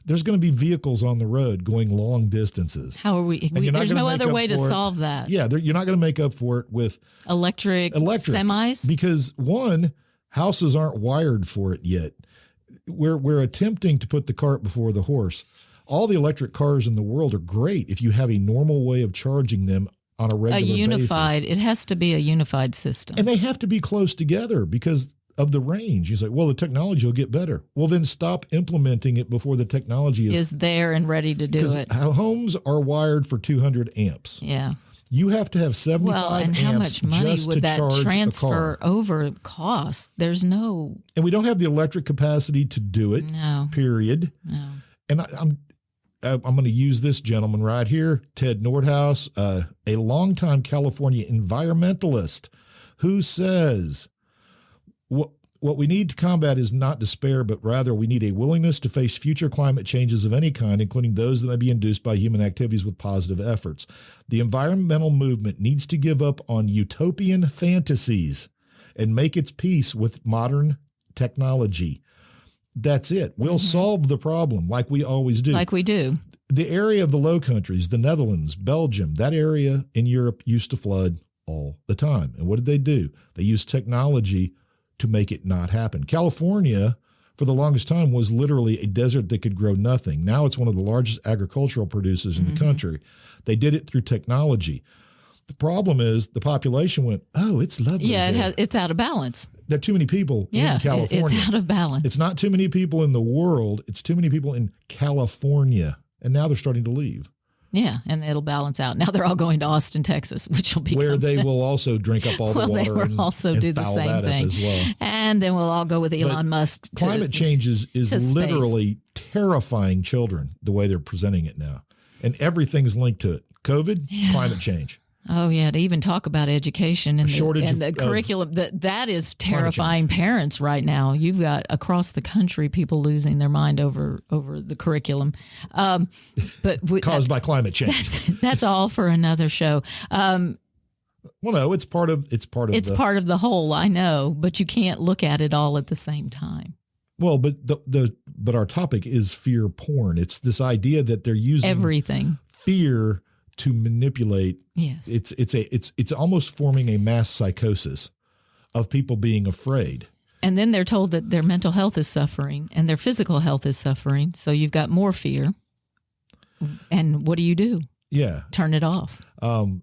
there's going to be vehicles on the road going long distances. How are we there's no other way to solve that. Yeah, you're not going to make up for it with electric semis. Because one, houses aren't wired for it yet. We're attempting to put the cart before the horse. All the electric cars in the world are great if you have a normal way of charging them on a regular basis. It has to be a unified system. And they have to be close together because of the range. You say, well, the technology will get better. Well, then stop implementing it before the technology is there and ready to do it. Homes are wired for 200 amps. Yeah. You have to have 75 amps. And how much money would that transfer over cost? There's no. And we don't have the electric capacity to do it. No. Period. No. And I'm going to use this gentleman right here, Ted Nordhaus, a longtime California environmentalist, who says, what we need to combat is not despair, but rather we need a willingness to face future climate changes of any kind, including those that may be induced by human activities with positive efforts. The environmental movement needs to give up on utopian fantasies and make its peace with modern technology. That's it. We'll solve the problem like we always do. Like we do. The area of the Low Countries, the Netherlands, Belgium, that area in Europe used to flood all the time. And what did they do? They used technology to make it not happen. California, for the longest time, was literally a desert that could grow nothing. Now it's one of the largest agricultural producers in the country. They did it through technology. The problem is the population went, oh, it's lovely. Yeah, it's out of balance. There are too many people in California. It's out of balance. It's not too many people in the world. It's too many people in California. And now they're starting to leave. Yeah, and it'll balance out. Now they're all going to Austin, Texas, which will be where they will also drink up all the water. They will also do the same thing as well. And then we'll all go with Elon Musk. Climate change is literally terrifying children the way they're presenting it now, and everything's linked to it. COVID, climate change. Oh, yeah, to even talk about education and the curriculum, that is terrifying parents right now. You've got across the country people losing their mind over the curriculum. But caused by climate change. That's all for another show. Well, no, it's part of part of the whole, I know, but you can't look at it all at the same time. Well, but but our topic is fear porn. It's this idea that they're using everything fear to manipulate. Yes. It's almost forming a mass psychosis of people being afraid. And then they're told that their mental health is suffering and their physical health is suffering. So you've got more fear. And what do? Yeah. Turn it off.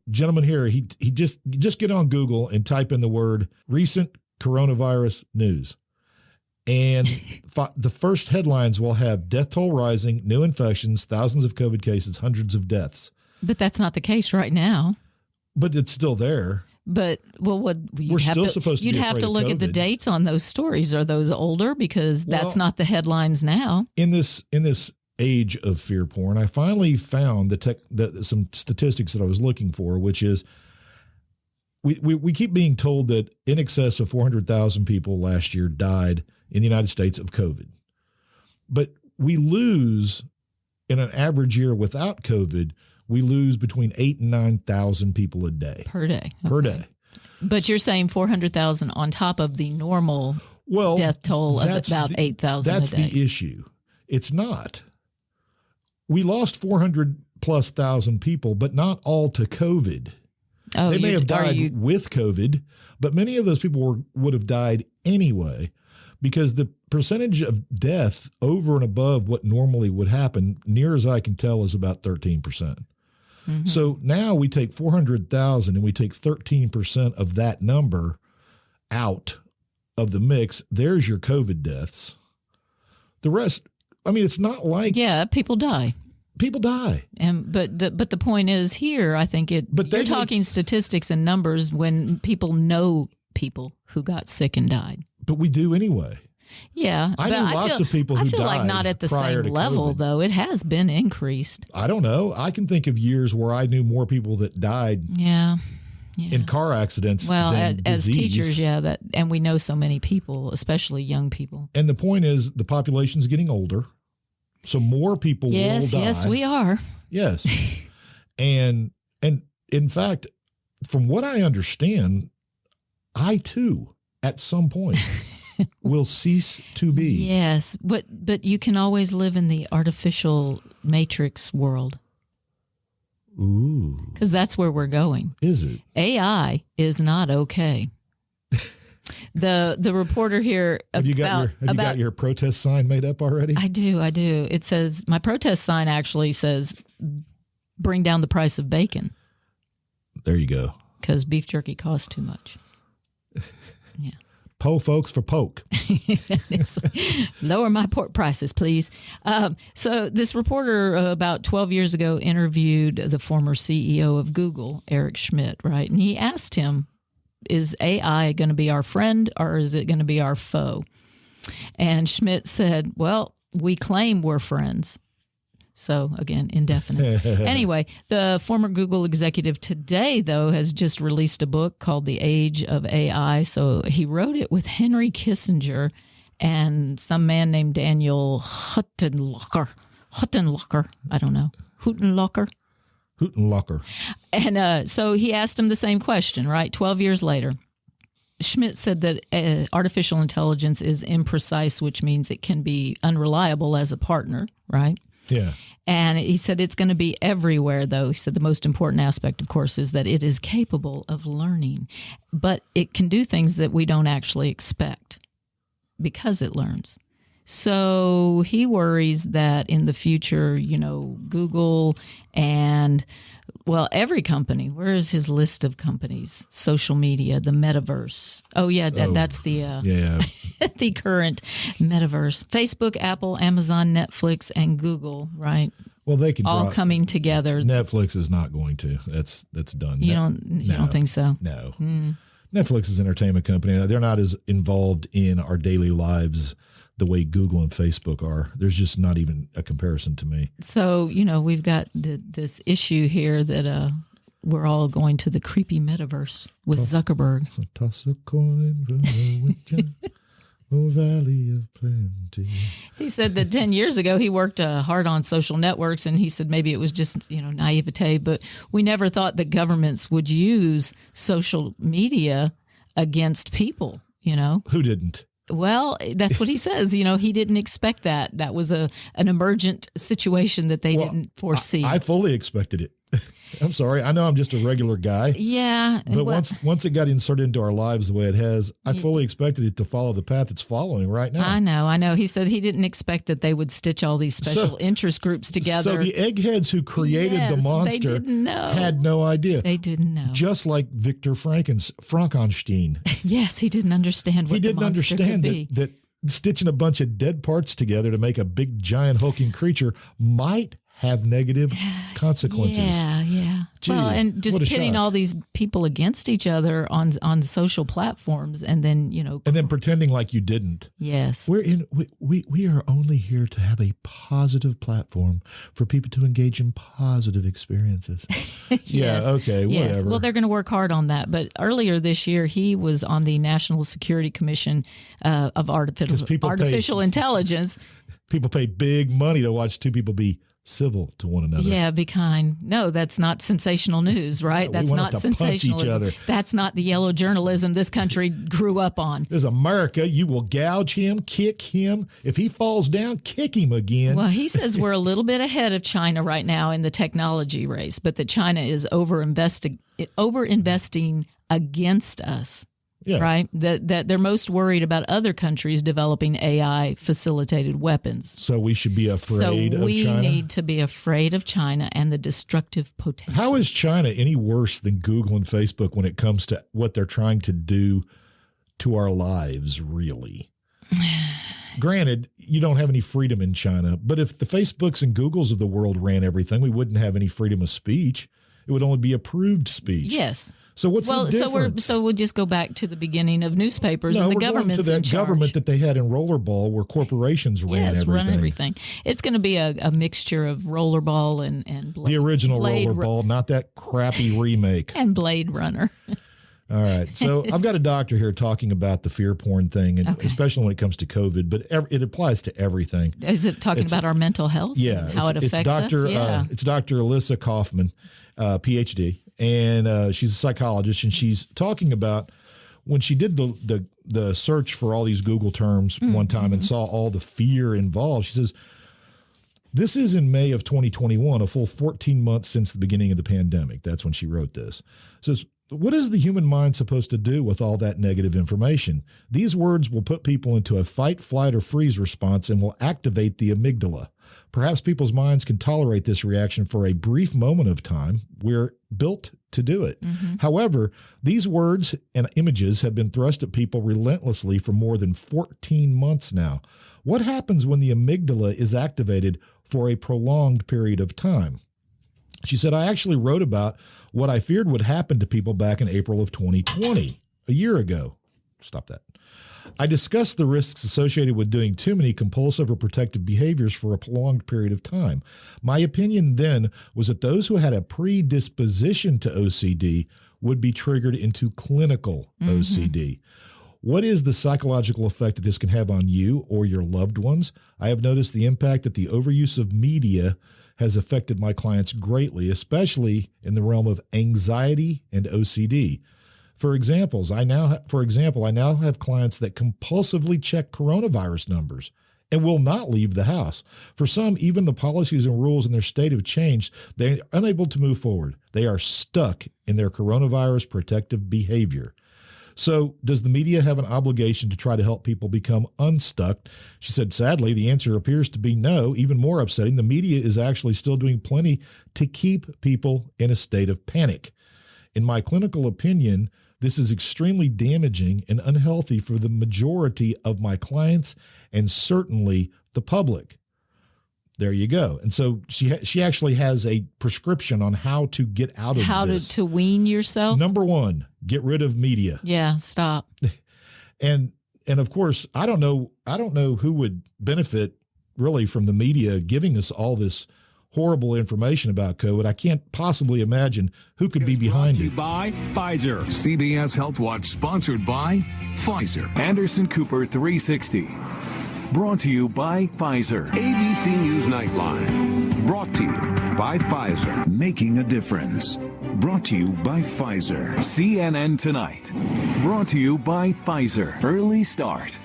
Gentleman here, he just get on Google and type in the word recent coronavirus news. And the first headlines will have death toll rising, new infections, thousands of COVID cases, hundreds of deaths. But that's not the case right now. But it's still there. But what We're still supposed to be you'd have afraid to of look at the COVID. dates on those stories. Are those older? Because that's not the headlines now. In this age of fear porn, I finally found some statistics that I was looking for, which is we keep being told that in excess of 400,000 people last year died in the United States of COVID. But we lose, in an average year without COVID, we lose between 8,000 and 9,000 people a day. Per day. Per day. But you're saying 400,000 on top of the normal death toll of about 8,000 a day. That's the issue. It's not. We lost 400+ thousand people, but not all to COVID. Oh, they may have died with COVID, but many of those people would have died anyway, because the percentage of death over and above what normally would happen, near as I can tell, is about 13%. Mm-hmm. So now we take 400,000 and we take 13% of that number out of the mix. There's your COVID deaths. The rest, I mean, it's not like people die. People die. But the point is here, I think you're talking statistics and numbers when people know people who got sick and died. But we do anyway. Yeah. I know lots of people who died. I feel like not at the same level, though. It has been increased. I don't know. I can think of years where I knew more people that died in car accidents than as disease. teachers, and we know so many people, especially young people. And the point is the population's getting older, so more people will die. Yes, we are. Yes. and in fact, from what I understand, I too, at some point, will cease to be. Yes, but you can always live in the artificial matrix world. Ooh. Because that's where we're going. Is it? AI is not okay. The reporter here have you got your protest sign made up already? I do. It says, my protest sign actually says, bring down the price of bacon. There you go. Because beef jerky costs too much. Yeah. Po folks for poke. Lower my pork prices, please. So this reporter about 12 years ago interviewed the former CEO of Google, Eric Schmidt, right? And he asked him, is AI going to be our friend or is it going to be our foe? And Schmidt said, well, we claim we're friends. So, again, indefinite. Anyway, the former Google executive today, though, has just released a book called The Age of AI. So he wrote it with Henry Kissinger and some man named Daniel Huttenlocher. I don't know. Huttenlocher. And so he asked him the same question, right? 12 years later. Schmidt said that artificial intelligence is imprecise, which means it can be unreliable as a partner, right? Yeah. And he said it's going to be everywhere, though. He said the most important aspect, of course, is that it is capable of learning, but it can do things that we don't actually expect because it learns. So he worries that in the future, Google and, every company, where is his list of companies? Social media, the metaverse. Oh, yeah, that's the the current metaverse. Facebook, Apple, Amazon, Netflix, and Google, right? Well, they can all coming together. Netflix is not going to. That's done. You don't think so? No. Netflix is an entertainment company. They're not as involved in our daily lives the way Google and Facebook are. There's just not even a comparison to me. So, we've got this issue here that we're all going to the creepy metaverse with Zuckerberg. Toss a coin from the winter, oh valley of plenty. He said that 10 years ago he worked hard on social networks, and he said maybe it was just, naivete, but we never thought that governments would use social media against people, Who didn't? Well, that's what he says. He didn't expect that. That was an emergent situation that they didn't foresee. I fully expected it. I'm sorry. I know I'm just a regular guy. Yeah. But once it got inserted into our lives the way it has, I fully expected it to follow the path it's following right now. I know. He said he didn't expect that they would stitch all these special interest groups together. So the eggheads who created the monster had no idea. They didn't know. Just like Victor Frankenstein. Yes, he didn't understand what the monster could be. That stitching a bunch of dead parts together to make a big, giant, hulking creature might have negative consequences. Yeah. Gee, well, and just what a pitting shock. all these people against each other on social platforms, and then And then pretending like you didn't. yes, We are only here to have a positive platform for people to engage in positive experiences. Yeah, okay, yes. whatever. Well, they're going to work hard on that. But earlier this year, he was on the National Security Commission of Artificial Intelligence. People pay big money to watch two people be civil to one another. Yeah, be kind. No, that's not sensational news, right? Yeah, we that's want not it to punch each sensationalism. other. That's not the yellow journalism this country grew up on. This is America. You will gouge him, kick him. If he falls down, kick him again. Well, he says we're a little bit ahead of China right now in the technology race, but that China is over-investing against us. Yeah. Right? That they're most worried about other countries developing AI-facilitated weapons. So we should be afraid of China? So we need to be afraid of China and the destructive potential. How is China any worse than Google and Facebook when it comes to what they're trying to do to our lives, really? Granted, you don't have any freedom in China, but if the Facebooks and Googles of the world ran everything, we wouldn't have any freedom of speech. It would only be approved speech. Yes. So what's the difference? So we'll just go back to the beginning of newspapers and the government's to that in charge. government that they had in Rollerball where corporations ran everything. It's going to be a mixture of Rollerball and the original Rollerball, not that crappy remake. And Blade Runner. All right. So I've got a doctor here talking about the fear porn thing, and especially when it comes to COVID, but it applies to everything. Is it talking about our mental health? Yeah. How it affects us? Yeah. It's Dr. Alyssa Kaufman, PhD, and she's a psychologist, and she's talking about when she did the search for all these Google terms one time and saw all the fear involved. She says, this is in May of 2021, a full 14 months since the beginning of the pandemic. That's when she wrote this. Says, what is the human mind supposed to do with all that negative information? These words will put people into a fight, flight, or freeze response and will activate the amygdala. Perhaps people's minds can tolerate this reaction for a brief moment of time. We're built to do it. However, these words and images have been thrust at people relentlessly for more than 14 months now. What happens when the amygdala is activated for a prolonged period of time? She said, I actually wrote about what I feared would happen to people back in April of 2020, a year ago. Stop that. I discussed the risks associated with doing too many compulsive or protective behaviors for a prolonged period of time. My opinion then was that those who had a predisposition to OCD would be triggered into clinical OCD. What is the psychological effect that this can have on you or your loved ones? I have noticed the impact that the overuse of media has affected my clients greatly, especially in the realm of anxiety and OCD. For example, I now have clients that compulsively check coronavirus numbers and will not leave the house. For some, even the policies and rules in their state have changed. They are unable to move forward. They are stuck in their coronavirus protective behavior. So does the media have an obligation to try to help people become unstuck? She said, sadly, the answer appears to be no. Even more upsetting, the media is actually still doing plenty to keep people in a state of panic. In my clinical opinion, this is extremely damaging and unhealthy for the majority of my clients and certainly the public. There you go. And so she actually has a prescription on how to get out of this. How to wean yourself? Number one, get rid of media. Yeah, stop. And of course, I don't know who would benefit really from the media giving us all this horrible information about COVID. I can't possibly imagine who could be behind it. By Pfizer. CBS Health Watch sponsored by Pfizer. Anderson Cooper 360. Brought to you by Pfizer. ABC News Nightline. Brought to you by Pfizer. Making a difference. Brought to you by Pfizer. CNN Tonight. Brought to you by Pfizer. Early Start.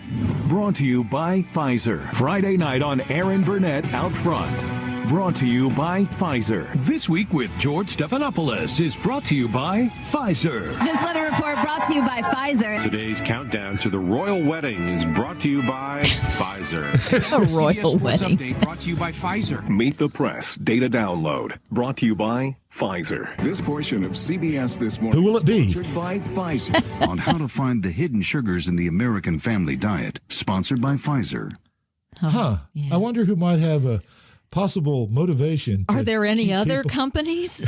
Brought to you by Pfizer. Friday night on Aaron Burnett Out Front. Brought to you by Pfizer. This Week with George Stephanopoulos is brought to you by Pfizer. This weather report brought to you by Pfizer. Today's countdown to the royal wedding is brought to you by Pfizer. A royal wedding. Update brought to you by Pfizer. Meet the Press Data Download. Brought to you by Pfizer. This portion of CBS This Morning. Who will it be? Sponsored by Pfizer. On how to find the hidden sugars in the American family diet. Sponsored by Pfizer. Yeah. I wonder who might have a possible motivation. Are there any keep other people- companies?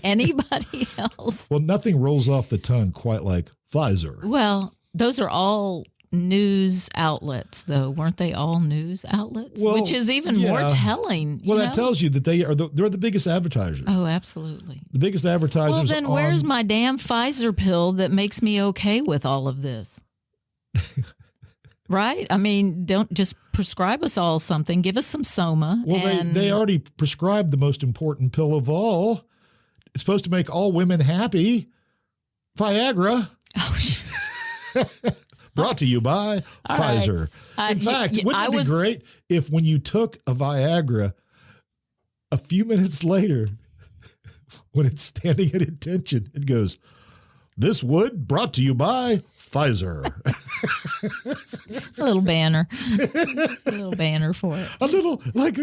Anybody else? Well, nothing rolls off the tongue quite like Pfizer. Well, those are all news outlets, though, weren't they all news outlets? Well, which is even more yeah. telling. Well, you that know? tells you that they're the biggest advertisers. Oh, absolutely. The biggest advertisers. Well, then where's my damn Pfizer pill that makes me okay with all of this? Right? I mean, don't just prescribe us all something. Give us some Soma. Well, they already prescribed the most important pill of all. It's supposed to make all women happy. Viagra. Oh, Brought to you by All Pfizer. right. In fact, I wouldn't it be great if when you took a Viagra, a few minutes later, when it's standing at attention, it goes, "This wood brought to you by Pfizer." a little banner. Just a little banner for it. A little, like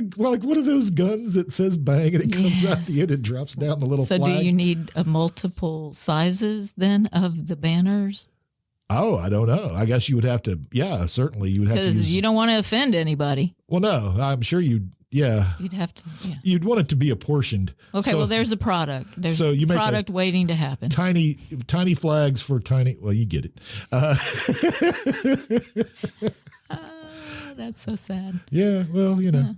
one of those guns that says bang and it comes out Yes. the end and drops down the little So flag. do you need multiple sizes then of the banners? Oh, I don't know. I guess you would have to, yeah, certainly you would have to Because use, you don't want to offend anybody. well, no, I'm sure you'd You'd have to, yeah. you'd want it to be apportioned. Okay, So well, there's a product. There's so you a make a product waiting to happen. tiny flags for tiny, well, you get it. That's so sad. Yeah, well, you know,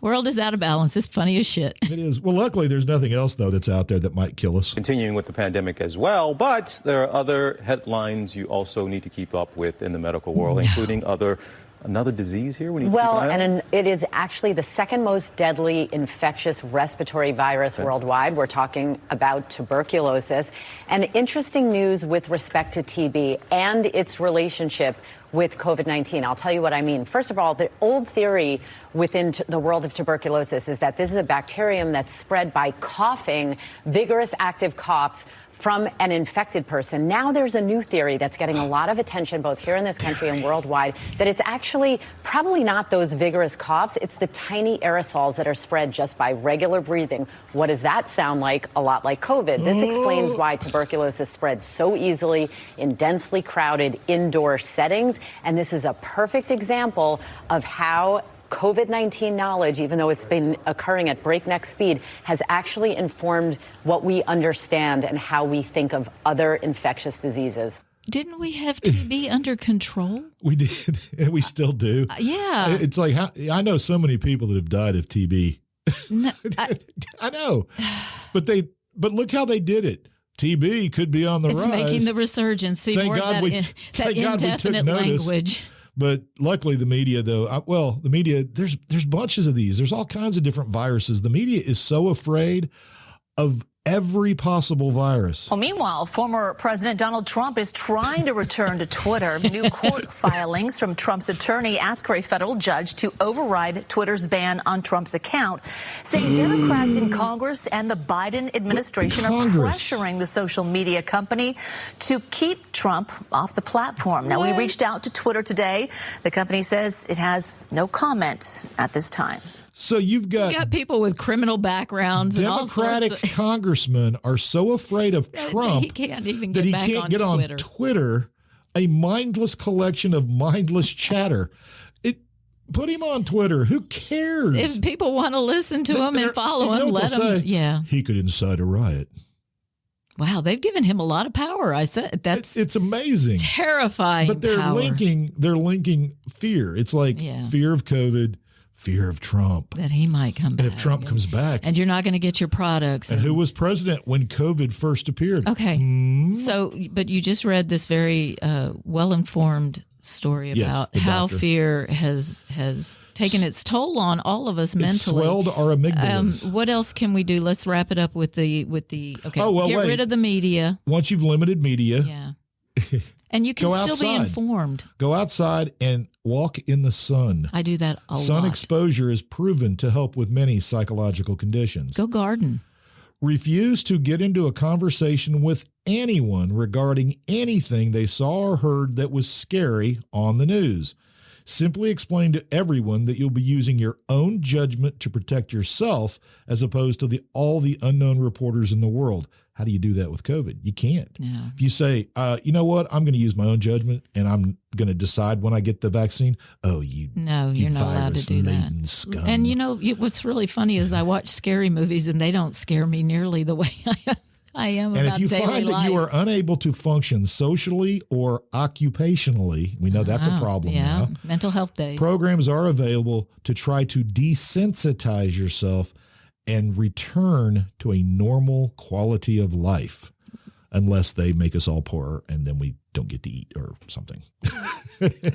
World is out of balance. It's funny as shit. it is. Well, luckily there's nothing else, though, that's out there that might kill us. Continuing with the pandemic as well, but there are other headlines you also need to keep up with in the medical world, including another disease here we need to keep an eye on? It is actually the second most deadly infectious respiratory virus worldwide. We're talking about tuberculosis. And interesting news with respect to TB and its relationship with COVID-19. I'll tell you what I mean. First of all, the old theory within the world of tuberculosis is that this is a bacterium that's spread by coughing, vigorous active coughs from an infected person. Now there's a new theory that's getting a lot of attention both here in this country and worldwide, that it's actually probably not those vigorous coughs, it's the tiny aerosols that are spread just by regular breathing. What does that sound like? A lot like COVID. This explains why tuberculosis spreads so easily in densely crowded indoor settings, and this is a perfect example of how COVID-19 knowledge, even though it's been occurring at breakneck speed, has actually informed what we understand and how we think of other infectious diseases. Didn't we have TB under control? We did, and we still do. Yeah. It's like, I know so many people that have died of TB. No, I know, but look how they did it. TB could be on the rise. It's making the resurgence. See, Thank more God of we- that thank God we took indefinite notice. language. But luckily, the media, though, the media, there's bunches of these. There's all kinds of different viruses. The media is so afraid of every possible virus. Well, meanwhile, former President Donald Trump is trying to return to Twitter. New court filings from Trump's attorney ask for a federal judge to override Twitter's ban on Trump's account, saying Democrats in Congress and the Biden administration are pressuring the social media company to keep Trump off the platform. Now, we reached out to Twitter today. The company says it has no comment at this time. So you've got people with criminal backgrounds and all Democratic sorts of congressmen are so afraid of Trump he can't even that get he back can't on get Twitter. on Twitter, a mindless collection of mindless chatter. Put him on Twitter. Who cares? If people want to listen to him and follow him, let him. Yeah. He could incite a riot. Wow, they've given him a lot of power. I said it's amazing, terrifying. But they're power. linking fear. It's like fear of COVID, fear of Trump, that he might come back. And if Trump comes back, and you're not going to get your products. And who was president when COVID first appeared? Okay, so but you just read this very well-informed story about how fear has taken its toll on all of us mentally. Swelled our amygdalas. What else can we do? Let's wrap it up with the okay. Oh, well, get rid of the media. Once you've limited media, yeah, and you can still be informed. Go outside and walk in the sun. I do that a lot. Sun exposure is proven to help with many psychological conditions. Go garden. Refuse to get into a conversation with anyone regarding anything they saw or heard that was scary on the news. Simply explain to everyone that you'll be using your own judgment to protect yourself as opposed to all the unknown reporters in the world. How do you do that with COVID? You can't. Yeah. If you say, you know what, I'm going to use my own judgment and I'm going to decide when I get the vaccine. Oh, you're not allowed to do that. Scum. And what's really funny is I watch scary movies and they don't scare me nearly the way I am and about if you daily find that life. you are unable to function socially or occupationally, we know that's a problem now. Mental health days. Programs are available to try to desensitize yourself and return to a normal quality of life, unless they make us all poor and then we don't get to eat or something.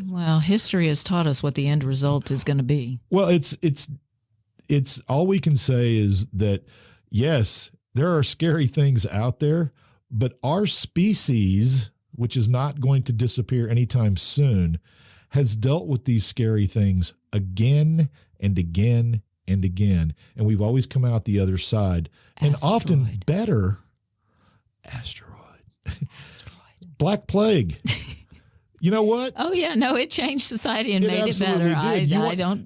Well, history has taught us what the end result is going to be. Well, it's all we can say is that, yes, there are scary things out there, but our species, which is not going to disappear anytime soon, has dealt with these scary things again and again and again, and we've always come out the other side, and often better. Asteroid. Black Plague. You know what? Oh yeah, no, it changed society and made it better.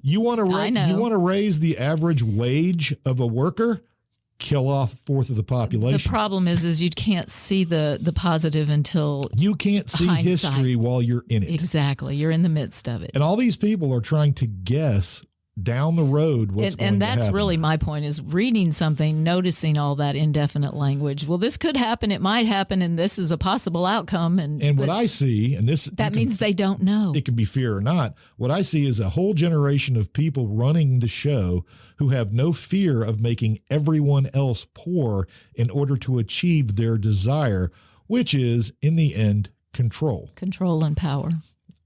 You want to raise the average wage of a worker? Kill off a fourth of the population. The problem is you can't see the positive until you can't see hindsight. History while you're in it. Exactly, you're in the midst of it, and all these people are trying to guess down the road what's going to happen. And that's really my point, is reading something, noticing all that indefinite language. Well, this could happen, it might happen, and this is a possible outcome. And what I see, and that means they don't know. It can be fear or not. What I see is a whole generation of people running the show who have no fear of making everyone else poor in order to achieve their desire, which is, in the end, control. Control and power.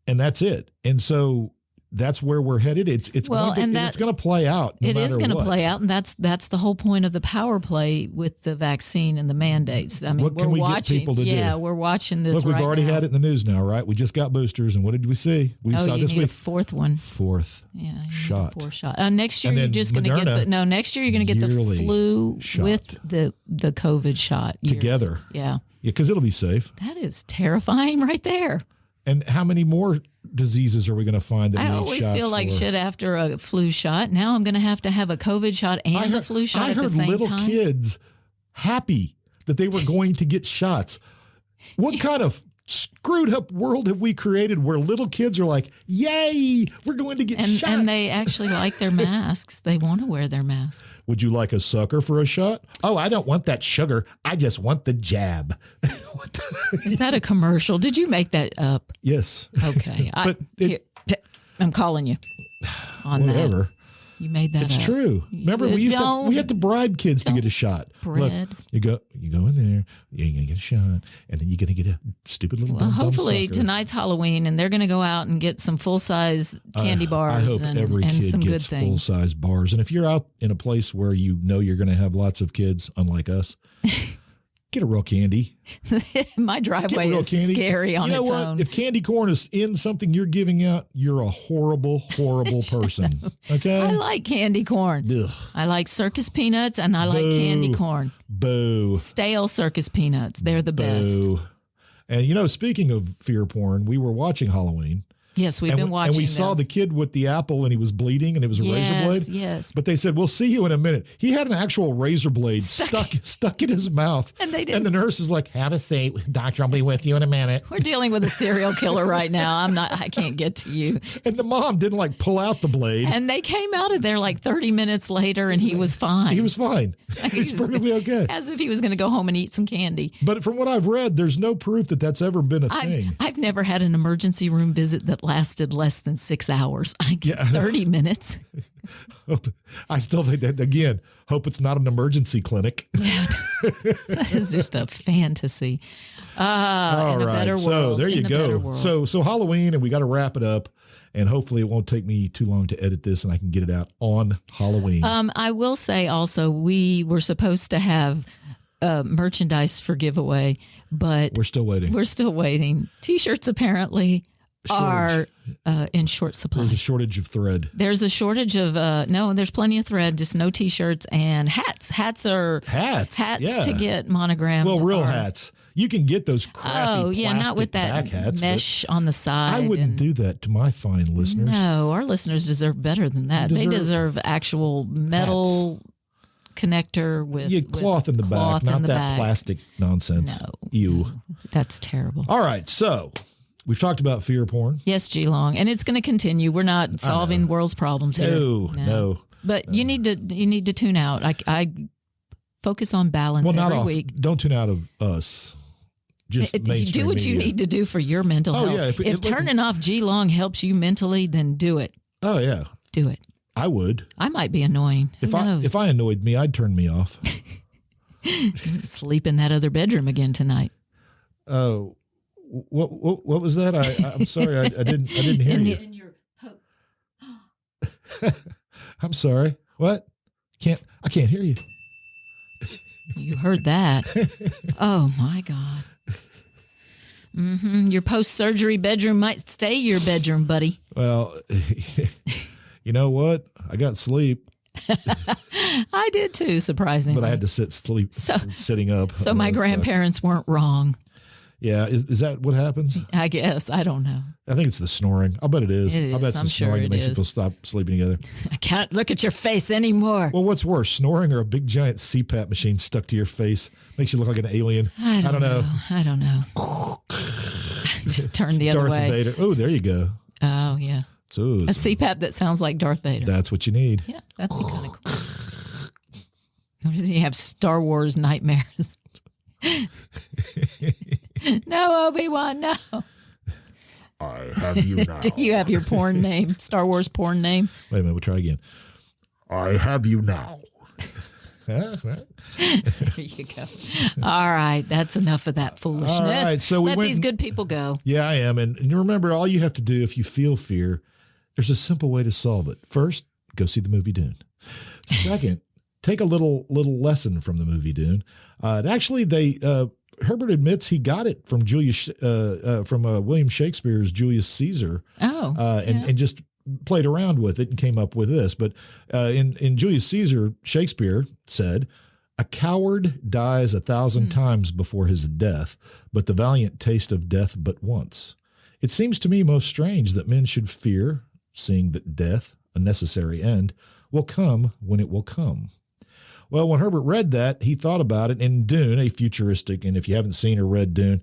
And that's it. And so that's where we're headed. It's going to play out. It is going to play out, and that's the whole point of the power play with the vaccine and the mandates. I mean, what can we get people to do? Yeah, we're watching this. Look, we've already had it in the news now, right? We just got boosters, and what did we see? We saw this week a fourth one. Fourth shot. Next year you're just going to get next year you're going to get the flu shot with the COVID shot together. Yeah, because it'll be safe. That is terrifying, right there. And how many more diseases are we going to find that I always feel like shit after a flu shot. Now I'm going to have a COVID shot and a flu shot at the same time. I heard little kids happy that they were going to get shots. What kind of screwed up world have we created where little kids are like, yay, we're going to get shots? And they actually like their masks. They want to wear their masks. Would you like a sucker for a shot? Oh, I don't want that sugar. I just want the jab. Is that a commercial? Did you make that up? Yes. Okay. I'm calling you on whatever. That. You made that It's up. true. Remember, we had to bribe kids to get a shot. Look, you go in there, you're going to get a shot, and then you're going to get a stupid little hopefully dumb tonight's Halloween, and they're going to go out and get some full-size candy bars I hope every and kid some gets good things. Full-size bars. And if you're out in a place where you know you're going to have lots of kids, unlike us, get a real candy. My driveway is scary on its own. If candy corn is in something you're giving out, you're a horrible, horrible person. Okay? I like candy corn. Ugh. I like circus peanuts, and I like candy corn. Boo. Stale circus peanuts. They're the best. And, speaking of fear porn, we were watching Halloween. Yes, we've been watching. And we saw the kid with the apple, and he was bleeding, and it was a razor blade. Yes. But they said, "We'll see you in a minute." He had an actual razor blade stuck in his mouth, and they didn't. And the nurse is like, "Have a seat, doctor. I'll be with you in a minute." We're dealing with a serial killer right now. I can't get to you. And the mom didn't pull out the blade. And they came out of there 30 minutes later, and he was fine. He was fine. He's perfectly okay. As if he was going to go home and eat some candy. But from what I've read, there's no proof that that's ever been a thing. I've never had an emergency room visit that lasted less than 6 hours. 30 minutes. I still think that, again, hope it's not an emergency clinic. Yeah, that is just a fantasy. All right. Better world, so there you go. So Halloween, and we got to wrap it up. And hopefully it won't take me too long to edit this and I can get it out on Halloween. I will say also, we were supposed to have merchandise for giveaway, but we're still waiting. T-shirts apparently are in short supply. There's a shortage of thread. There's a shortage of there's plenty of thread, just no T-shirts and hats. Hats to get monogrammed. Well, real hats. You can get those crappy not with that hats, mesh on the side. I wouldn't do that to my fine listeners. No, our listeners deserve better than that. They deserve actual metal connector with cloth in the back, not that plastic nonsense. No, Ew. no, that's terrible. All right, so we've talked about fear porn. Yes, G-Long, and it's going to continue. We're not solving the world's problems here. No. But you need to tune out. I focus on balance every week. Don't tune out of us. Just do what you need to do for your mental health. Yeah, if turning off G-Long helps you mentally, then do it. Oh yeah, do it. I would. I might be annoying. If I annoyed me, I'd turn me off. Sleep in that other bedroom again tonight. Oh, what was that? I'm sorry, I didn't hear you. In your I'm sorry. What? I can't hear you. You heard that? Oh my God. Your post-surgery bedroom might stay your bedroom, buddy. Well, you know what? I got sleep. I did too, surprisingly. But I had to sitting up. So my grandparents weren't wrong. Yeah, is that what happens? I guess. I don't know. I think it's the snoring. I'll bet it is. I bet it's the snoring that makes people stop sleeping together. I can't look at your face anymore. Well, what's worse, snoring or a big giant CPAP machine stuck to your face? Makes you look like an alien. I don't know. I don't know. Just turn the other way. Darth Vader. Oh, there you go. Oh, yeah. So a CPAP that sounds like Darth Vader. That's what you need. Yeah, that'd be kind of cool. You have Star Wars nightmares. No, Obi-Wan, no. I have you now. Do you have your porn name, Star Wars porn name? Wait a minute, we'll try again. I have you now. There you go. All right, that's enough of that foolishness. All right, so let these good people go. Yeah, I am. And remember, all you have to do if you feel fear, there's a simple way to solve it. First, go see the movie Dune. Second, take a little lesson from the movie Dune. Herbert admits he got it from William Shakespeare's Julius Caesar. And just played around with it and came up with this. But in Julius Caesar, Shakespeare said, "A coward dies 1,000 times before his death, but the valiant taste of death but once. It seems to me most strange that men should fear, seeing that death, a necessary end, will come when it will come." Well, when Herbert read that, he thought about it in Dune, a futuristic, and if you haven't seen or read Dune,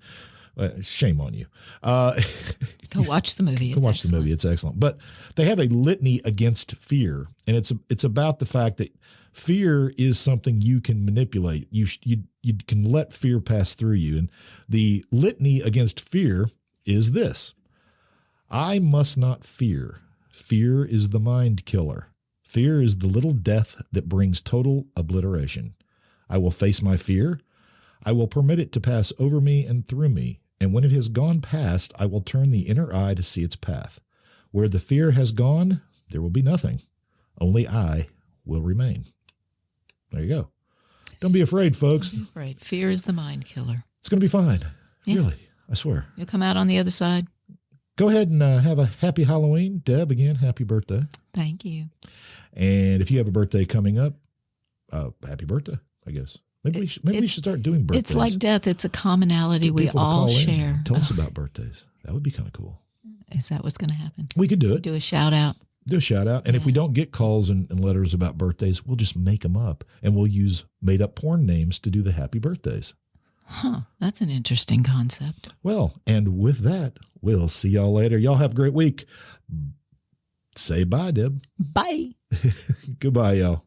shame on you. Go watch the movie. Go watch the movie. It's excellent. But they have a litany against fear, and it's about the fact that fear is something you can manipulate. You can let fear pass through you. And the litany against fear is this: I must not fear. Fear is the mind killer. Fear is the little death that brings total obliteration. I will face my fear. I will permit it to pass over me and through me. And when it has gone past, I will turn the inner eye to see its path. Where the fear has gone, there will be nothing. Only I will remain. There you go. Don't be afraid, folks. Don't be afraid. Fear is the mind killer. It's going to be fine. Yeah. Really, I swear. You'll come out on the other side. Go ahead and have a happy Halloween. Deb, again, happy birthday. Thank you. And if you have a birthday coming up, happy birthday, I guess. Maybe we should start doing birthdays. It's like death. It's a commonality we all share. Tell us about birthdays. That would be kind of cool. Is that what's going to happen? We could do it. Do a shout out. Do a shout out. And if we don't get calls and letters about birthdays, we'll just make them up. And we'll use made up porn names to do the happy birthdays. Huh. That's an interesting concept. Well, and with that, we'll see y'all later. Y'all have a great week. Say bye, Deb. Bye. Goodbye, y'all.